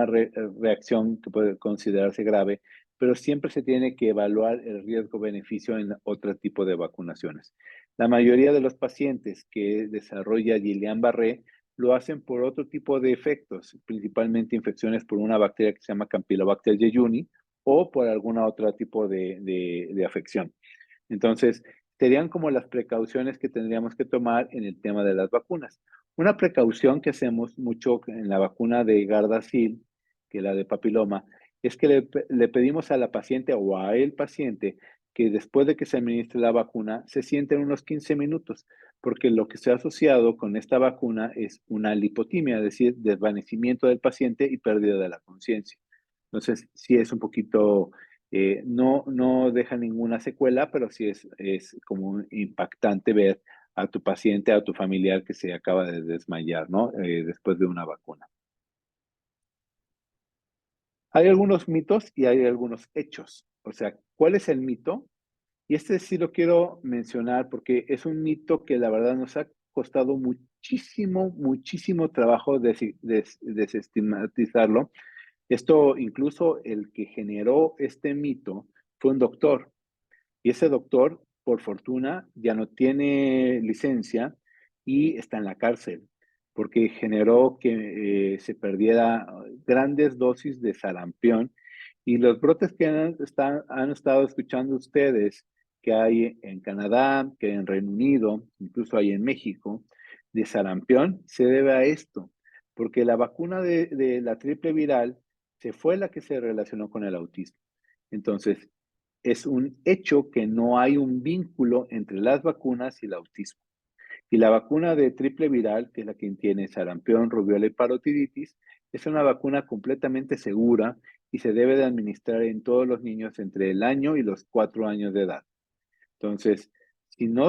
reacción que puede considerarse grave, pero siempre se tiene que evaluar el riesgo-beneficio en otro tipo de vacunaciones. La mayoría de los pacientes que desarrollan Guillain-Barré lo hacen por otro tipo de efectos, principalmente infecciones por una bacteria que se llama Campylobacter jejuni o por algún otro tipo de afección. Entonces, serían como las precauciones que tendríamos que tomar en el tema de las vacunas. Una precaución que hacemos mucho en la vacuna de Gardasil, que es la de papiloma, es que le pedimos a la paciente o a el paciente que después de que se administre la vacuna se sienten unos 15 minutos, porque lo que se ha asociado con esta vacuna es una lipotimia, es decir, desvanecimiento del paciente y pérdida de la conciencia. Entonces, sí es un poquito, no deja ninguna secuela, pero sí es como impactante ver a tu paciente, a tu familiar que se acaba de desmayar, ¿no? Después de una vacuna. Hay algunos mitos y hay algunos hechos. O sea, ¿cuál es el mito? Y este sí lo quiero mencionar porque es un mito que la verdad nos ha costado muchísimo, muchísimo trabajo desestigmatizarlo. Esto, incluso el que generó este mito fue un doctor. Y ese doctor, por fortuna, ya no tiene licencia y está en la cárcel, porque generó que se perdiera grandes dosis de sarampión. Y los brotes que han estado escuchando ustedes, que hay en Canadá, que hay en Reino Unido, incluso hay en México, de sarampión, se debe a esto, porque la vacuna de la triple viral se fue la que se relacionó con el autismo. Entonces, es un hecho que no hay un vínculo entre las vacunas y el autismo. Y la vacuna de triple viral, que es la que tiene sarampión, rubiola y parotiditis, es una vacuna completamente segura y se debe de administrar en todos los niños entre el año y los 4 años de edad. Entonces,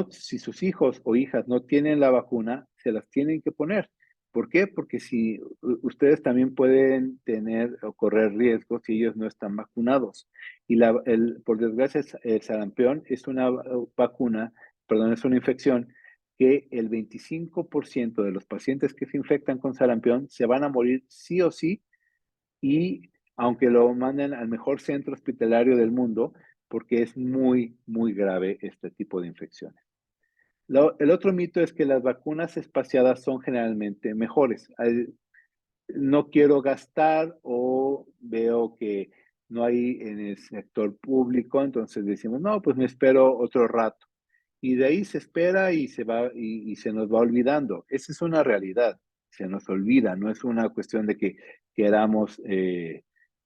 si sus hijos o hijas no tienen la vacuna, se las tienen que poner. ¿Por qué? Porque si ustedes también pueden tener o correr riesgos si ellos no están vacunados. Y por desgracia, el sarampión es una vacuna, perdón, es una infección que el 25% de los pacientes que se infectan con sarampión se van a morir sí o sí, y aunque lo manden al mejor centro hospitalario del mundo, porque es muy, muy grave este tipo de infecciones. El otro mito es que las vacunas espaciadas son generalmente mejores. No quiero gastar o veo que no hay en el sector público, entonces decimos, no, pues me espero otro rato. Y de ahí se espera y se va y se nos va olvidando. Esa es una realidad, se nos olvida, no es una cuestión de que queramos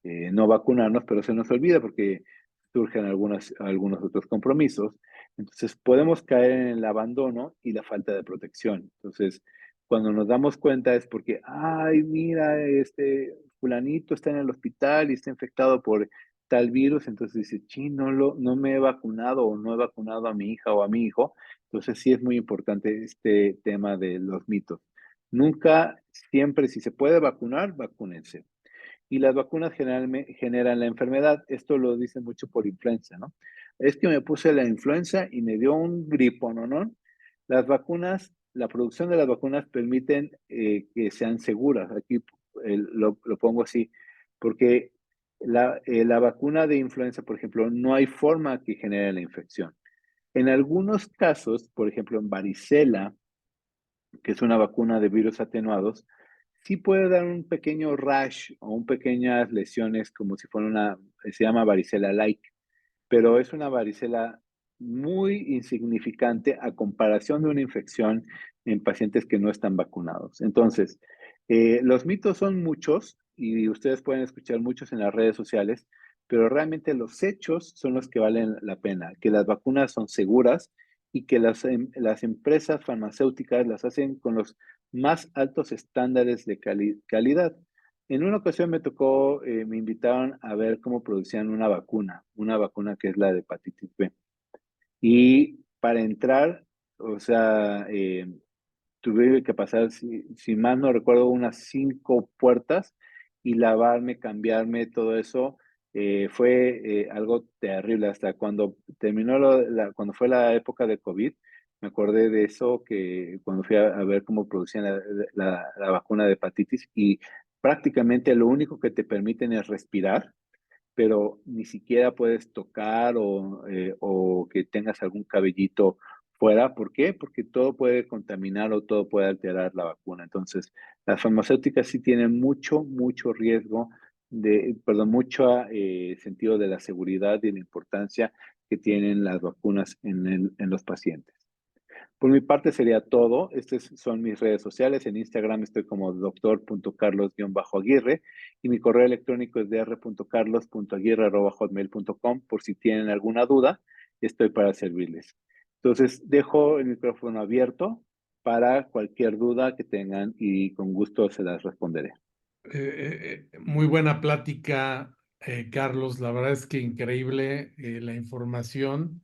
no vacunarnos, pero se nos olvida porque surgen algunos otros compromisos. Entonces podemos caer en el abandono y la falta de protección. Entonces, cuando nos damos cuenta es porque, ay, mira, este fulanito está en el hospital y está infectado por tal virus, entonces dice, no me he vacunado o no he vacunado a mi hija o a mi hijo. Entonces sí es muy importante este tema de los mitos. Nunca, siempre, si se puede vacunar, vacúnense. Y las vacunas generan la enfermedad. Esto lo dicen mucho por influenza, ¿no? Es que me puse la influenza y me dio un gripón, ¿no? Las vacunas, la producción de las vacunas permiten que sean seguras. Aquí lo pongo así, porque la vacuna de influenza, por ejemplo, no hay forma que genere la infección. En algunos casos, por ejemplo, en varicela, que es una vacuna de virus atenuados, sí puede dar un pequeño rash o un pequeñas lesiones como si fuera se llama varicela-like, pero es una varicela muy insignificante a comparación de una infección en pacientes que no están vacunados. Entonces, los mitos son muchos y ustedes pueden escuchar muchos en las redes sociales, pero realmente los hechos son los que valen la pena, que las vacunas son seguras y que las empresas farmacéuticas las hacen con los más altos estándares de calidad. En una ocasión me invitaron a ver cómo producían una vacuna que es la de hepatitis B. Y para entrar, o sea, tuve que pasar, si mal no recuerdo, unas 5 puertas y lavarme, cambiarme, todo eso. Fue algo terrible. Hasta cuando terminó, cuando fue la época de COVID, me acordé de eso, que cuando fui a ver cómo producían la vacuna de hepatitis, y prácticamente lo único que te permiten es respirar, pero ni siquiera puedes tocar o que tengas algún cabellito fuera. ¿Por qué? Porque todo puede contaminar o todo puede alterar la vacuna. Entonces, las farmacéuticas sí tienen mucho riesgo mucho sentido de la seguridad y la importancia que tienen las vacunas en los pacientes. Por mi parte sería todo. Estas son mis redes sociales. En Instagram estoy como doctor.carlos-aguirre y mi correo electrónico es dr.carlos.aguirre@hotmail.com. Por si tienen alguna duda, estoy para servirles. Entonces, dejo el micrófono abierto para cualquier duda que tengan y con gusto se las responderé. Muy buena plática, Carlos. La verdad es que increíble la información.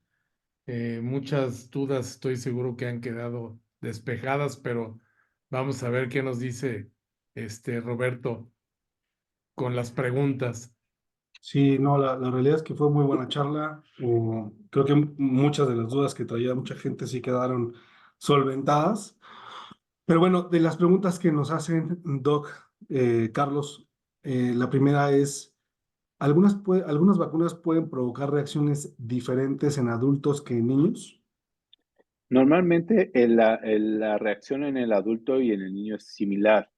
Muchas dudas estoy seguro que han quedado despejadas, pero vamos a ver qué nos dice Roberto con las preguntas. Sí, no, la realidad es que fue muy buena charla. Creo que muchas de las dudas que traía mucha gente sí quedaron solventadas. Pero bueno, de las preguntas que nos hacen, Doc, Carlos, la primera es, ¿algunas vacunas pueden provocar reacciones diferentes en adultos que en niños? Normalmente la reacción en el adulto y en el niño es similar.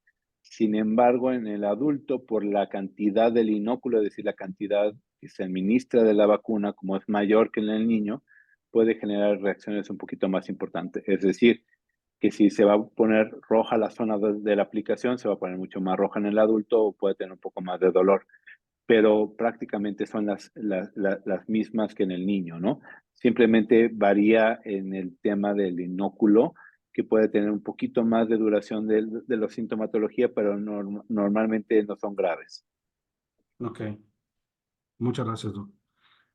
Sin embargo, en el adulto, por la cantidad del inóculo, es decir, la cantidad que se administra de la vacuna, como es mayor que en el niño, puede generar reacciones un poquito más importantes. Es decir, que si se va a poner roja la zona de la aplicación, se va a poner mucho más roja en el adulto o puede tener un poco más de dolor, pero prácticamente son las mismas que en el niño, ¿no? Simplemente varía en el tema del inóculo que puede tener un poquito más de duración de la sintomatología, pero normalmente no son graves. Ok, muchas gracias, doc.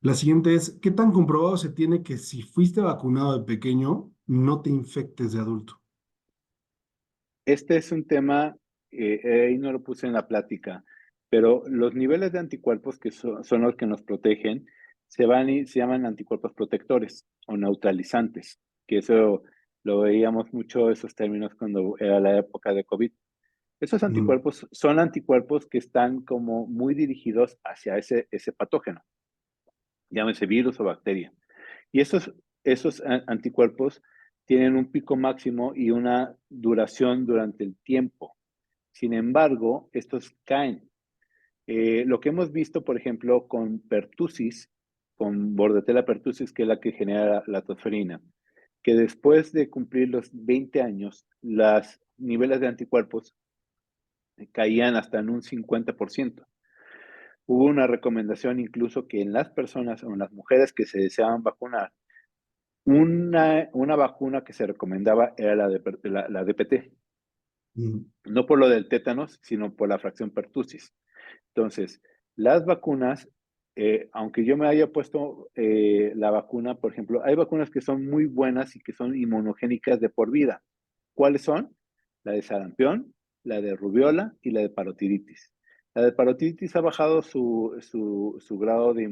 La siguiente es, ¿qué tan comprobado se tiene que si fuiste vacunado de pequeño, no te infectes de adulto? Este es un tema, ahí no lo puse en la plática, pero los niveles de anticuerpos que son los que nos protegen se llaman anticuerpos protectores o neutralizantes, que eso lo veíamos mucho esos términos cuando era la época de COVID. Esos Mm, anticuerpos son anticuerpos que están como muy dirigidos hacia ese patógeno, llámese virus o bacteria. Y esos anticuerpos tienen un pico máximo y una duración durante el tiempo. Sin embargo, estos caen. Lo que hemos visto, por ejemplo, con pertussis, con Bordetella pertussis, que es la que genera la tosferina, que después de cumplir los 20 años, los niveles de anticuerpos caían hasta en un 50%. Hubo una recomendación incluso que en las personas o en las mujeres que se deseaban vacunar, una vacuna que se recomendaba era la DPT, mm, no por lo del tétanos, sino por la fracción pertussis. Entonces, las vacunas, aunque yo me haya puesto la vacuna, por ejemplo, hay vacunas que son muy buenas y que son inmunogénicas de por vida. ¿Cuáles son? La de sarampión, la de rubiola y la de parotiditis. La de parotiditis ha bajado su grado de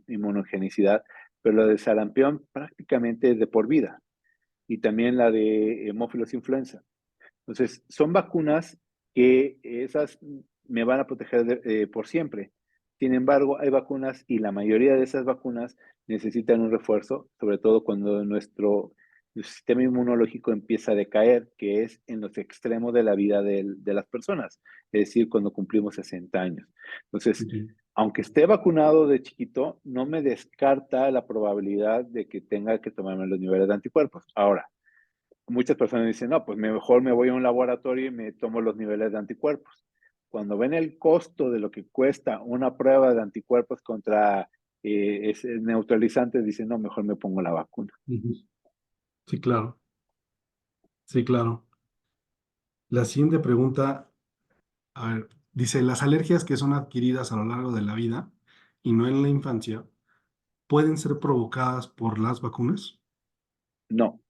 inmunogenicidad, pero la de sarampión prácticamente es de por vida. Y también la de hemófilos influenza. Entonces, son vacunas que esas me van a proteger por siempre. Sin embargo, hay vacunas y la mayoría de esas vacunas necesitan un refuerzo, sobre todo cuando nuestro sistema inmunológico empieza a decaer, que es en los extremos de la vida de las personas, es decir, cuando cumplimos 60 años. Entonces, ok. aunque esté vacunado de chiquito, no me descarta la probabilidad de que tenga que tomarme los niveles de anticuerpos. Ahora, muchas personas dicen, no, pues mejor me voy a un laboratorio y me tomo los niveles de anticuerpos. Cuando ven el costo de lo que cuesta una prueba de anticuerpos contra ese neutralizante, dicen, no, mejor me pongo la vacuna. Ujú. Sí, claro. Sí, claro. La siguiente pregunta, a ver, dice, ¿las alergias que son adquiridas a lo largo de la vida y no en la infancia pueden ser provocadas por las vacunas? No,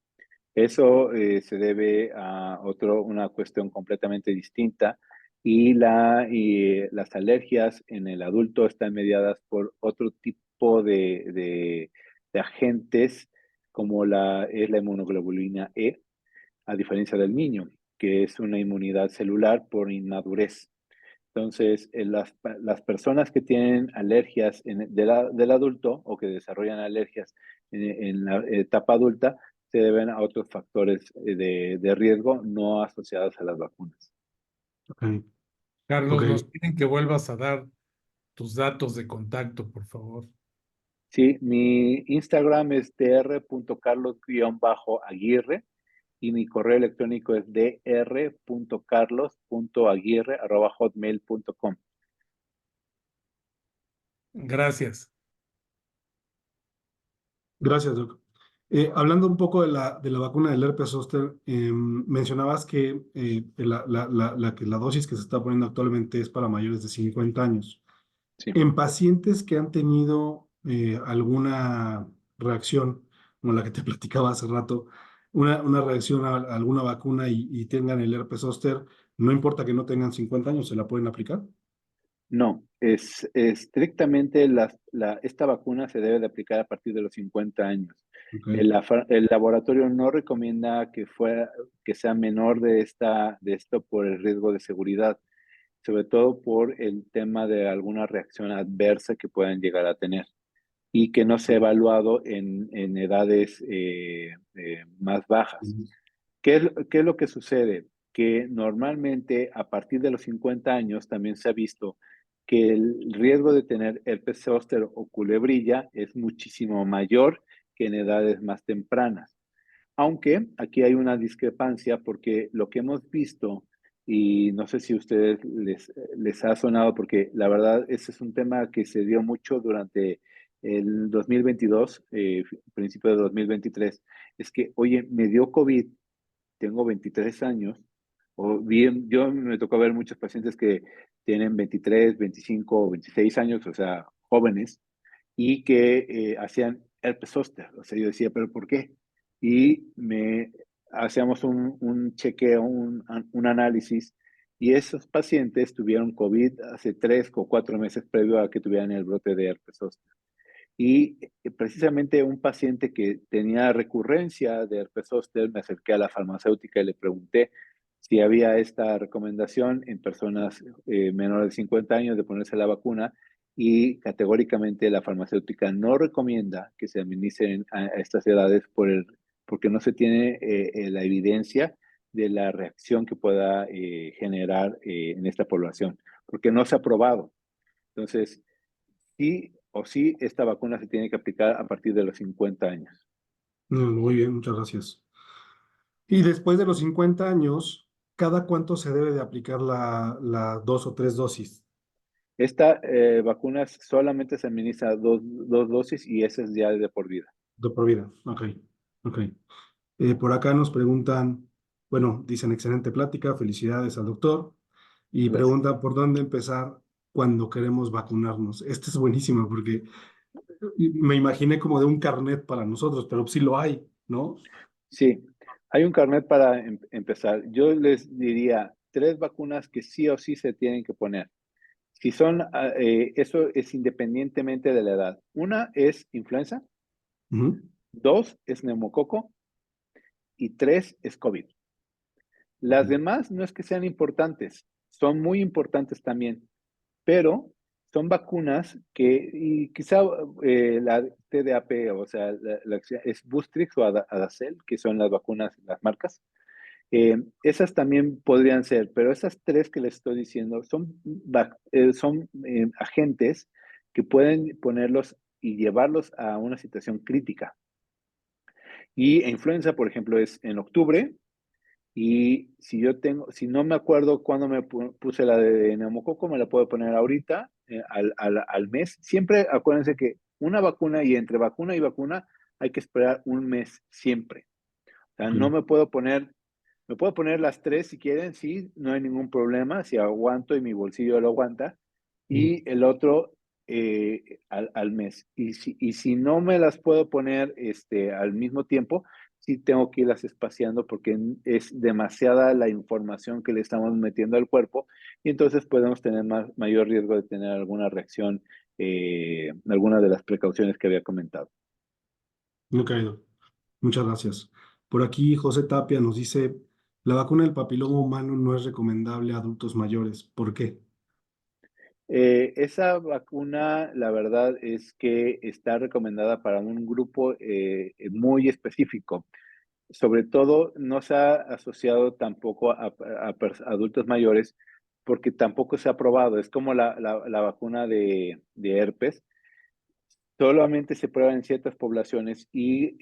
eso se debe a una cuestión completamente distinta y las alergias en el adulto están mediadas por otro tipo de agentes como es la inmunoglobulina E, a diferencia del niño, que es una inmunidad celular por inmadurez. Entonces, las personas que tienen alergias del adulto o que desarrollan alergias en la etapa adulta se deben a otros factores de riesgo no asociados a las vacunas. Ok, ok. Carlos, nos piden que vuelvas a dar tus datos de contacto, por favor. Sí, mi Instagram es dr.carlos-aguirre y mi correo electrónico es dr.carlos.aguirre@hotmail.com. Gracias. Gracias, Doc. Hablando un poco de la vacuna del herpes zóster, mencionabas que, que la dosis que se está poniendo actualmente es para mayores de 50 años. Sí. En pacientes que han tenido alguna reacción, como la que te platicaba hace rato, una reacción a alguna vacuna y tengan el herpes zóster, no importa que no tengan 50 años, ¿se la pueden aplicar? No, es estrictamente esta vacuna se debe de aplicar a partir de los 50 años. Ok. El laboratorio no recomienda que sea menor de esto por el riesgo de seguridad, sobre todo por el tema de alguna reacción adversa que puedan llegar a tener y que no se ha evaluado en edades más bajas. ¿Qué es lo que sucede? Que normalmente a partir de los 50 años también se ha visto que el riesgo de tener herpes zóster o culebrilla es muchísimo mayor que en edades más tempranas. Aunque aquí hay una discrepancia porque lo que hemos visto, y no sé si a ustedes les ha sonado, porque la verdad ese es un tema que se dio mucho durante el 2022, principio de 2023, es que, oye, me dio COVID tengo 23 años, o bien, yo me tocó ver muchos pacientes que tienen 23, 25, 26 años, o sea, jóvenes, y que hacían herpes zóster. O sea, yo decía, ¿pero por qué? Y hacíamos un chequeo, un análisis, y esos pacientes tuvieron COVID hace 3 o 4 meses previo a que tuvieran el brote de herpes zóster. Y precisamente un paciente que tenía recurrencia de herpes zóster, me acerqué a la farmacéutica y le pregunté si había esta recomendación en personas menores de 50 años de ponerse la vacuna, y categóricamente la farmacéutica no recomienda que se administren a estas edades porque no se tiene la evidencia de la reacción que pueda generar en esta población, porque no se ha probado. Entonces, sí o sí, esta vacuna se tiene que aplicar a partir de los 50 años. Muy bien, muchas gracias. Y después de los 50 años, ¿cada cuánto se debe de aplicar la 2 o 3 dosis Esta vacuna solamente se administra dos dosis, y esa es ya de por vida. de por vida? Ok, ok. Por acá nos preguntan, bueno, dicen excelente plática, felicidades al doctor, y Gracias. preguntan por dónde empezar cuando queremos vacunarnos. Esta es buenísima porque me imaginé como de un carnet para nosotros, pero sí lo hay, ¿no? Sí, hay un carnet para empezar. Yo les diría 3 vacunas que sí o sí se tienen que poner. Si son, eso es independientemente de la edad. Una es influenza, Ujú, 2 es neumococo y 3 es COVID. ok, Las demás no es que sean importantes, son muy importantes también, pero son vacunas que, y quizá la TDAP, o sea, es Bustrix o Adacel, que son las vacunas, las marcas. Esas también podrían ser, pero esas 3 que les estoy diciendo son agentes que pueden ponerlos y llevarlos a una situación crítica. Y influenza, por ejemplo, es en octubre. Y si no me acuerdo cuándo me puse la de neumococo, me la puedo poner ahorita, al mes. Siempre acuérdense que una vacuna, y entre vacuna y vacuna hay que esperar un mes siempre. O sea, ok. no me puedo poner las 3 si quieren, sí, no hay ningún problema, si aguanto y mi bolsillo lo aguanta, Mm, y el otro al mes. Y si no me las puedo poner al mismo tiempo, sí tengo que irlas espaciando porque es demasiada la información que le estamos metiendo al cuerpo, y entonces podemos tener mayor riesgo de tener alguna reacción, alguna de las precauciones que había comentado. ok, muchas gracias. Por aquí José Tapia nos dice, la vacuna del papiloma humano no es recomendable a adultos mayores. ¿Por qué? Esa vacuna, la verdad es que está recomendada para un grupo muy específico. Sobre todo, no se ha asociado tampoco a adultos mayores porque tampoco se ha probado. Es como la vacuna de herpes. Solamente se prueba en ciertas poblaciones, y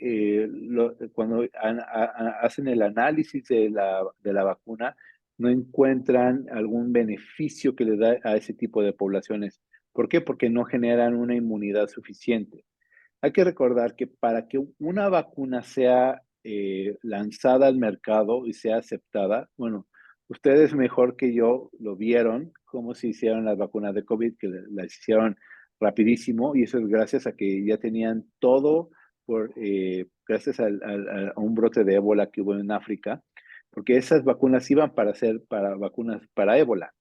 cuando hacen el análisis de la vacuna, no encuentran algún beneficio que le da a ese tipo de poblaciones. ¿Por qué? Porque no generan una inmunidad suficiente. Hay que recordar que para que una vacuna sea lanzada al mercado y sea aceptada, bueno, ustedes mejor que yo lo vieron, cómo se hicieron las vacunas de COVID, que las hicieron rapidísimo, y eso es gracias a que ya tenían todo gracias a un brote de ébola que hubo en África, porque esas vacunas iban para ser para vacunas para ébola,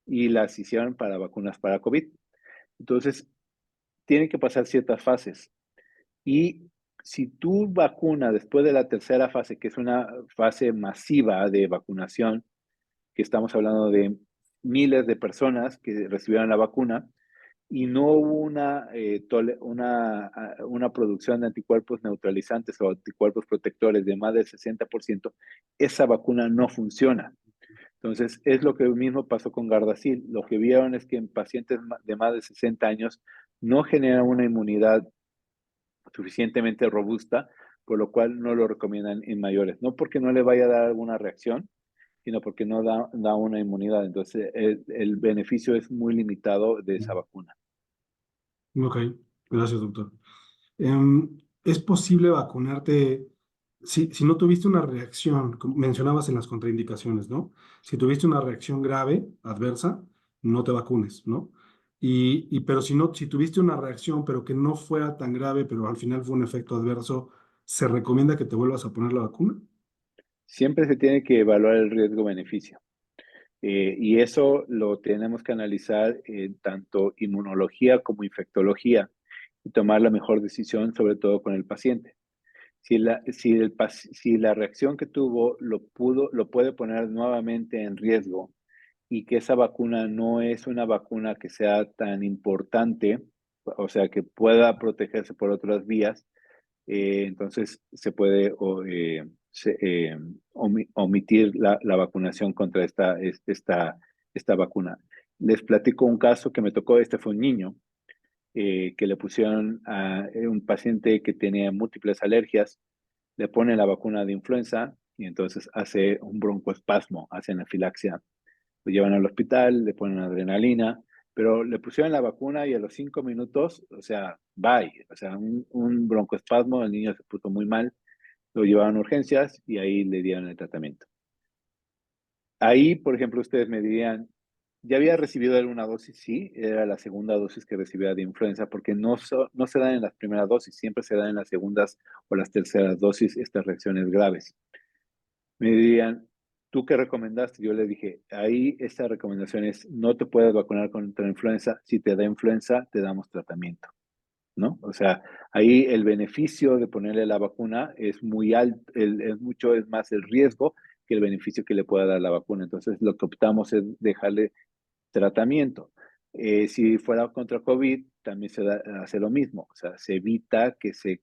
y las hicieron para vacunas para COVID. Entonces, tienen que pasar ciertas fases. Y si tú vacunas después de la tercera fase, que es una fase masiva de vacunación, que estamos hablando de miles de personas que recibieron la vacuna, y no hubo una producción de anticuerpos neutralizantes o anticuerpos protectores de más del 60%, esa vacuna no funciona. Entonces, es lo que mismo pasó con Gardasil. Lo que vieron es que en pacientes de más de 60 años no genera una inmunidad suficientemente robusta, por lo cual no lo recomiendan en mayores. No porque no le vaya a dar alguna reacción, sino porque no da una inmunidad. Entonces, el beneficio es muy limitado de esa vacuna. Ok, gracias, doctor. ¿Es posible vacunarte si no tuviste una reacción, como mencionabas en las contraindicaciones, ¿no? Si tuviste una reacción grave, adversa, no te vacunes, ¿no? Pero si no, si tuviste una reacción, pero que no fuera tan grave, pero al final fue un efecto adverso, ¿se recomienda que te vuelvas a poner la vacuna? Siempre se tiene que evaluar el riesgo-beneficio. Y eso lo tenemos que analizar en tanto inmunología como infectología y tomar la mejor decisión, sobre todo con el paciente. Si la reacción que tuvo lo puede poner nuevamente en riesgo y que esa vacuna no es una vacuna que sea tan importante, o sea, que pueda protegerse por otras vías, entonces se puede omitir la vacunación contra esta vacuna. Les platico un caso que me tocó, este fue un niño que le pusieron a un paciente que tenía múltiples alergias, le ponen la vacuna de influenza y entonces hace un broncoespasmo, hace anafilaxia. Lo llevan al hospital, le ponen adrenalina, pero le pusieron la vacuna y a los 5 minutos, o sea, bye, o sea, un broncoespasmo, el niño se puso muy mal, lo llevaron a urgencias y ahí le dieron el tratamiento. Ahí, por ejemplo, ustedes me dirían, ¿ya había recibido alguna dosis? Sí, era la segunda dosis que recibía de influenza, porque no se dan en las primeras dosis, siempre se dan en las segundas o las terceras dosis estas reacciones graves. Me dirían, ¿tú qué recomendaste? Yo le dije, ahí esta recomendación es, no te puedes vacunar contra influenza, si te da influenza, te damos tratamiento, ¿no? O sea, ahí el beneficio de ponerle la vacuna es muy alto, es más el riesgo que el beneficio que le pueda dar la vacuna. Entonces, lo que optamos es dejarle tratamiento. Si fuera contra COVID, también hace lo mismo, o sea, se evita que se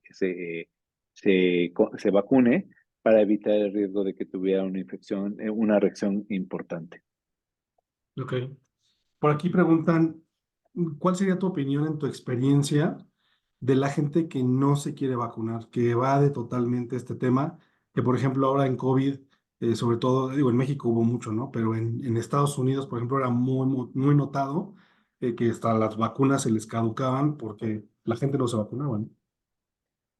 vacune para evitar el riesgo de que tuviera una infección, una reacción importante. Ok. Por aquí preguntan, ¿cuál sería tu opinión en tu experiencia de la gente que no se quiere vacunar, que evade totalmente este tema? Que por ejemplo ahora en COVID, sobre todo, digo, en México hubo mucho, ¿no? Pero en Estados Unidos, por ejemplo, era muy notado que hasta las vacunas se les caducaban porque la gente no se vacunaba, ¿no?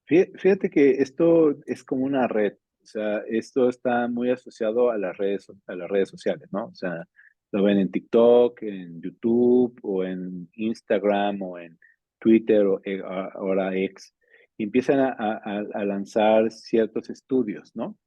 Fíjate que esto es como una red, o sea, esto está muy asociado a las redes sociales, ¿no? O sea, lo ven en TikTok, en YouTube o en Instagram o en Twitter o ahora X, y empiezan a lanzar ciertos estudios, ¿no?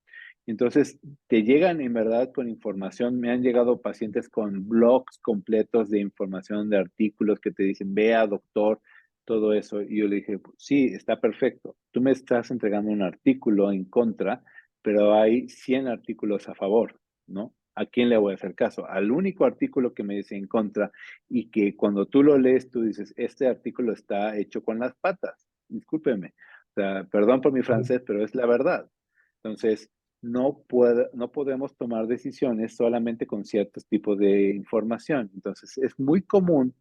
Entonces, te llegan en verdad con información. Me han llegado pacientes con blogs completos de información, de artículos que te dicen, vea, doctor, todo eso. Y yo le dije, "Pues sí, está perfecto. Tú me estás entregando un artículo en contra, pero hay 100 artículos a favor, ¿no? ¿A quién le voy a hacer caso? Al único artículo que me dice en contra y que cuando tú lo lees, tú dices, este artículo está hecho con las patas. Discúlpeme. O sea, perdón por mi francés, pero es la verdad. Entonces, no podemos tomar decisiones solamente con ciertos tipos de información. Entonces, es muy común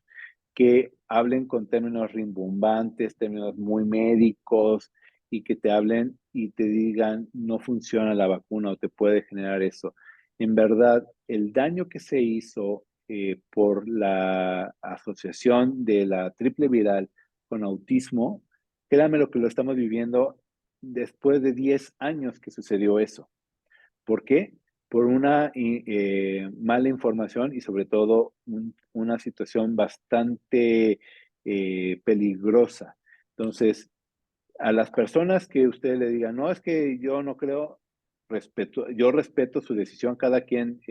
que hablen con términos rimbombantes, términos muy médicos, y que te hablen y te digan no funciona la vacuna o te puede generar eso. En verdad, el daño que se hizo por la asociación de la triple viral con autismo, créanme lo que lo estamos viviendo después de 10 años que sucedió eso. ¿Por qué? Por una mala información y sobre todo una situación bastante peligrosa. Entonces, a las personas que usted le diga, no, es que yo no creo, yo respeto su decisión, cada quien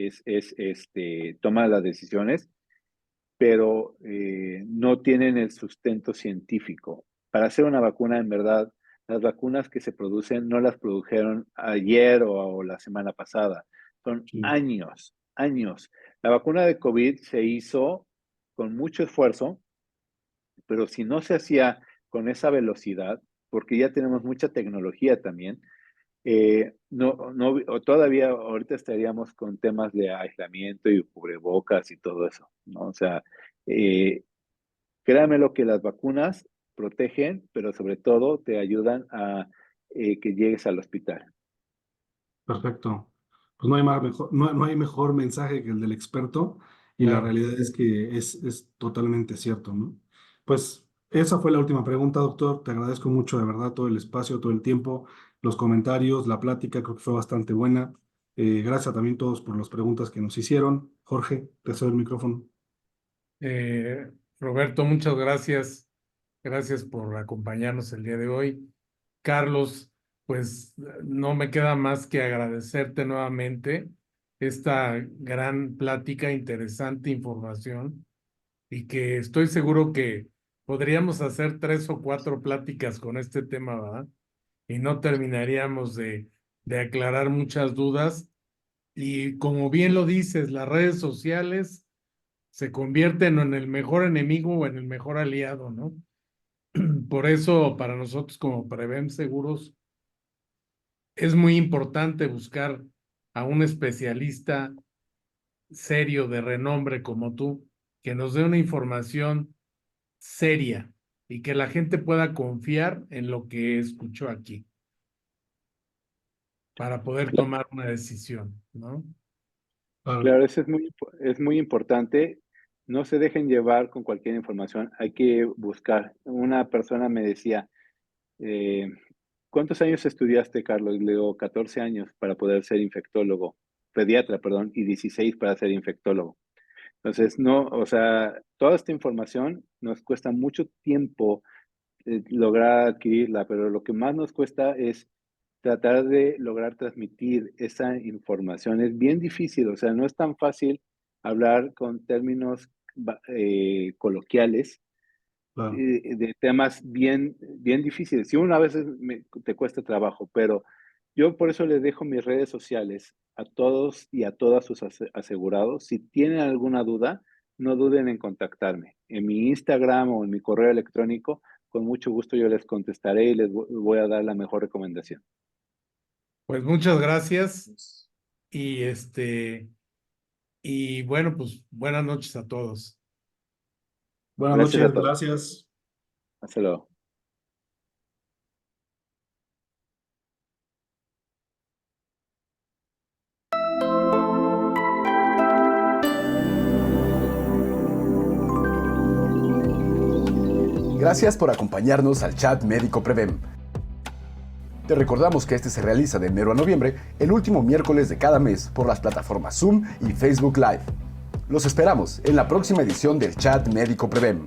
toma las decisiones, pero no tienen el sustento científico. Para hacer una vacuna, en verdad, las vacunas que se producen no las produjeron ayer o la semana pasada, son Sí. años, años. La vacuna de COVID se hizo con mucho esfuerzo, pero si no se hacía con esa velocidad, porque ya tenemos mucha tecnología también, o todavía ahorita estaríamos con temas de aislamiento y cubrebocas y todo eso, ¿no? O sea, eh, créanme lo que las vacunas protegen, pero sobre todo te ayudan a que llegues al hospital. Perfecto. Pues no hay mejor mensaje que el del experto y la Claro. realidad es que es totalmente cierto, ¿no? Pues Esa fue la última pregunta, doctor. Te agradezco mucho, de verdad, todo el espacio, todo el tiempo, los comentarios, la plática, creo que fue bastante buena. Gracias también a todos por las preguntas que nos hicieron. Jorge, te cedo el micrófono. Roberto, muchas gracias. Gracias por acompañarnos el día de hoy. Carlos, pues no me queda más que agradecerte nuevamente esta gran plática, interesante información, y que estoy seguro que podríamos hacer 3 o 4 pláticas con este tema, ¿verdad? Y no terminaríamos de aclarar muchas dudas. Y como bien lo dices, las redes sociales se convierten en el mejor enemigo o en el mejor aliado, ¿no? Por eso, para nosotros como Prevem Seguros, es muy importante buscar a un especialista serio, de renombre como tú, que nos dé una información seria y que la gente pueda confiar en lo que escuchó aquí para poder tomar una decisión, ¿no? Claro, eso es muy importante. No se dejen llevar con cualquier información. Hay que buscar. Una persona me decía, eh, ¿cuántos años estudiaste, Carlos? Y le digo, 14 años para poder ser infectólogo, pediatra, perdón, y 16 para ser infectólogo. Entonces, no, o sea, toda esta información nos cuesta mucho tiempo lograr adquirirla, pero lo que más nos cuesta es tratar de lograr transmitir esa información. Es bien difícil, o sea, no es tan fácil hablar con términos coloquiales Claro. de temas bien difíciles. Si una vez te cuesta trabajo, pero yo por eso les dejo mis redes sociales a todos y a todas sus asegurados. Si tienen alguna duda, no duden en contactarme. En mi Instagram o en mi correo electrónico, con mucho gusto yo les contestaré y les voy a dar la mejor recomendación. Pues muchas gracias y y bueno, pues buenas noches a todos. Buenas Gracias noches, a todos. gracias. Hasta luego. Gracias por acompañarnos al Chat Médico Prevem. Te recordamos que este se realiza de enero a noviembre, el último miércoles de cada mes, por las plataformas Zoom y Facebook Live. Los esperamos en la próxima edición del Chat Médico Prevem.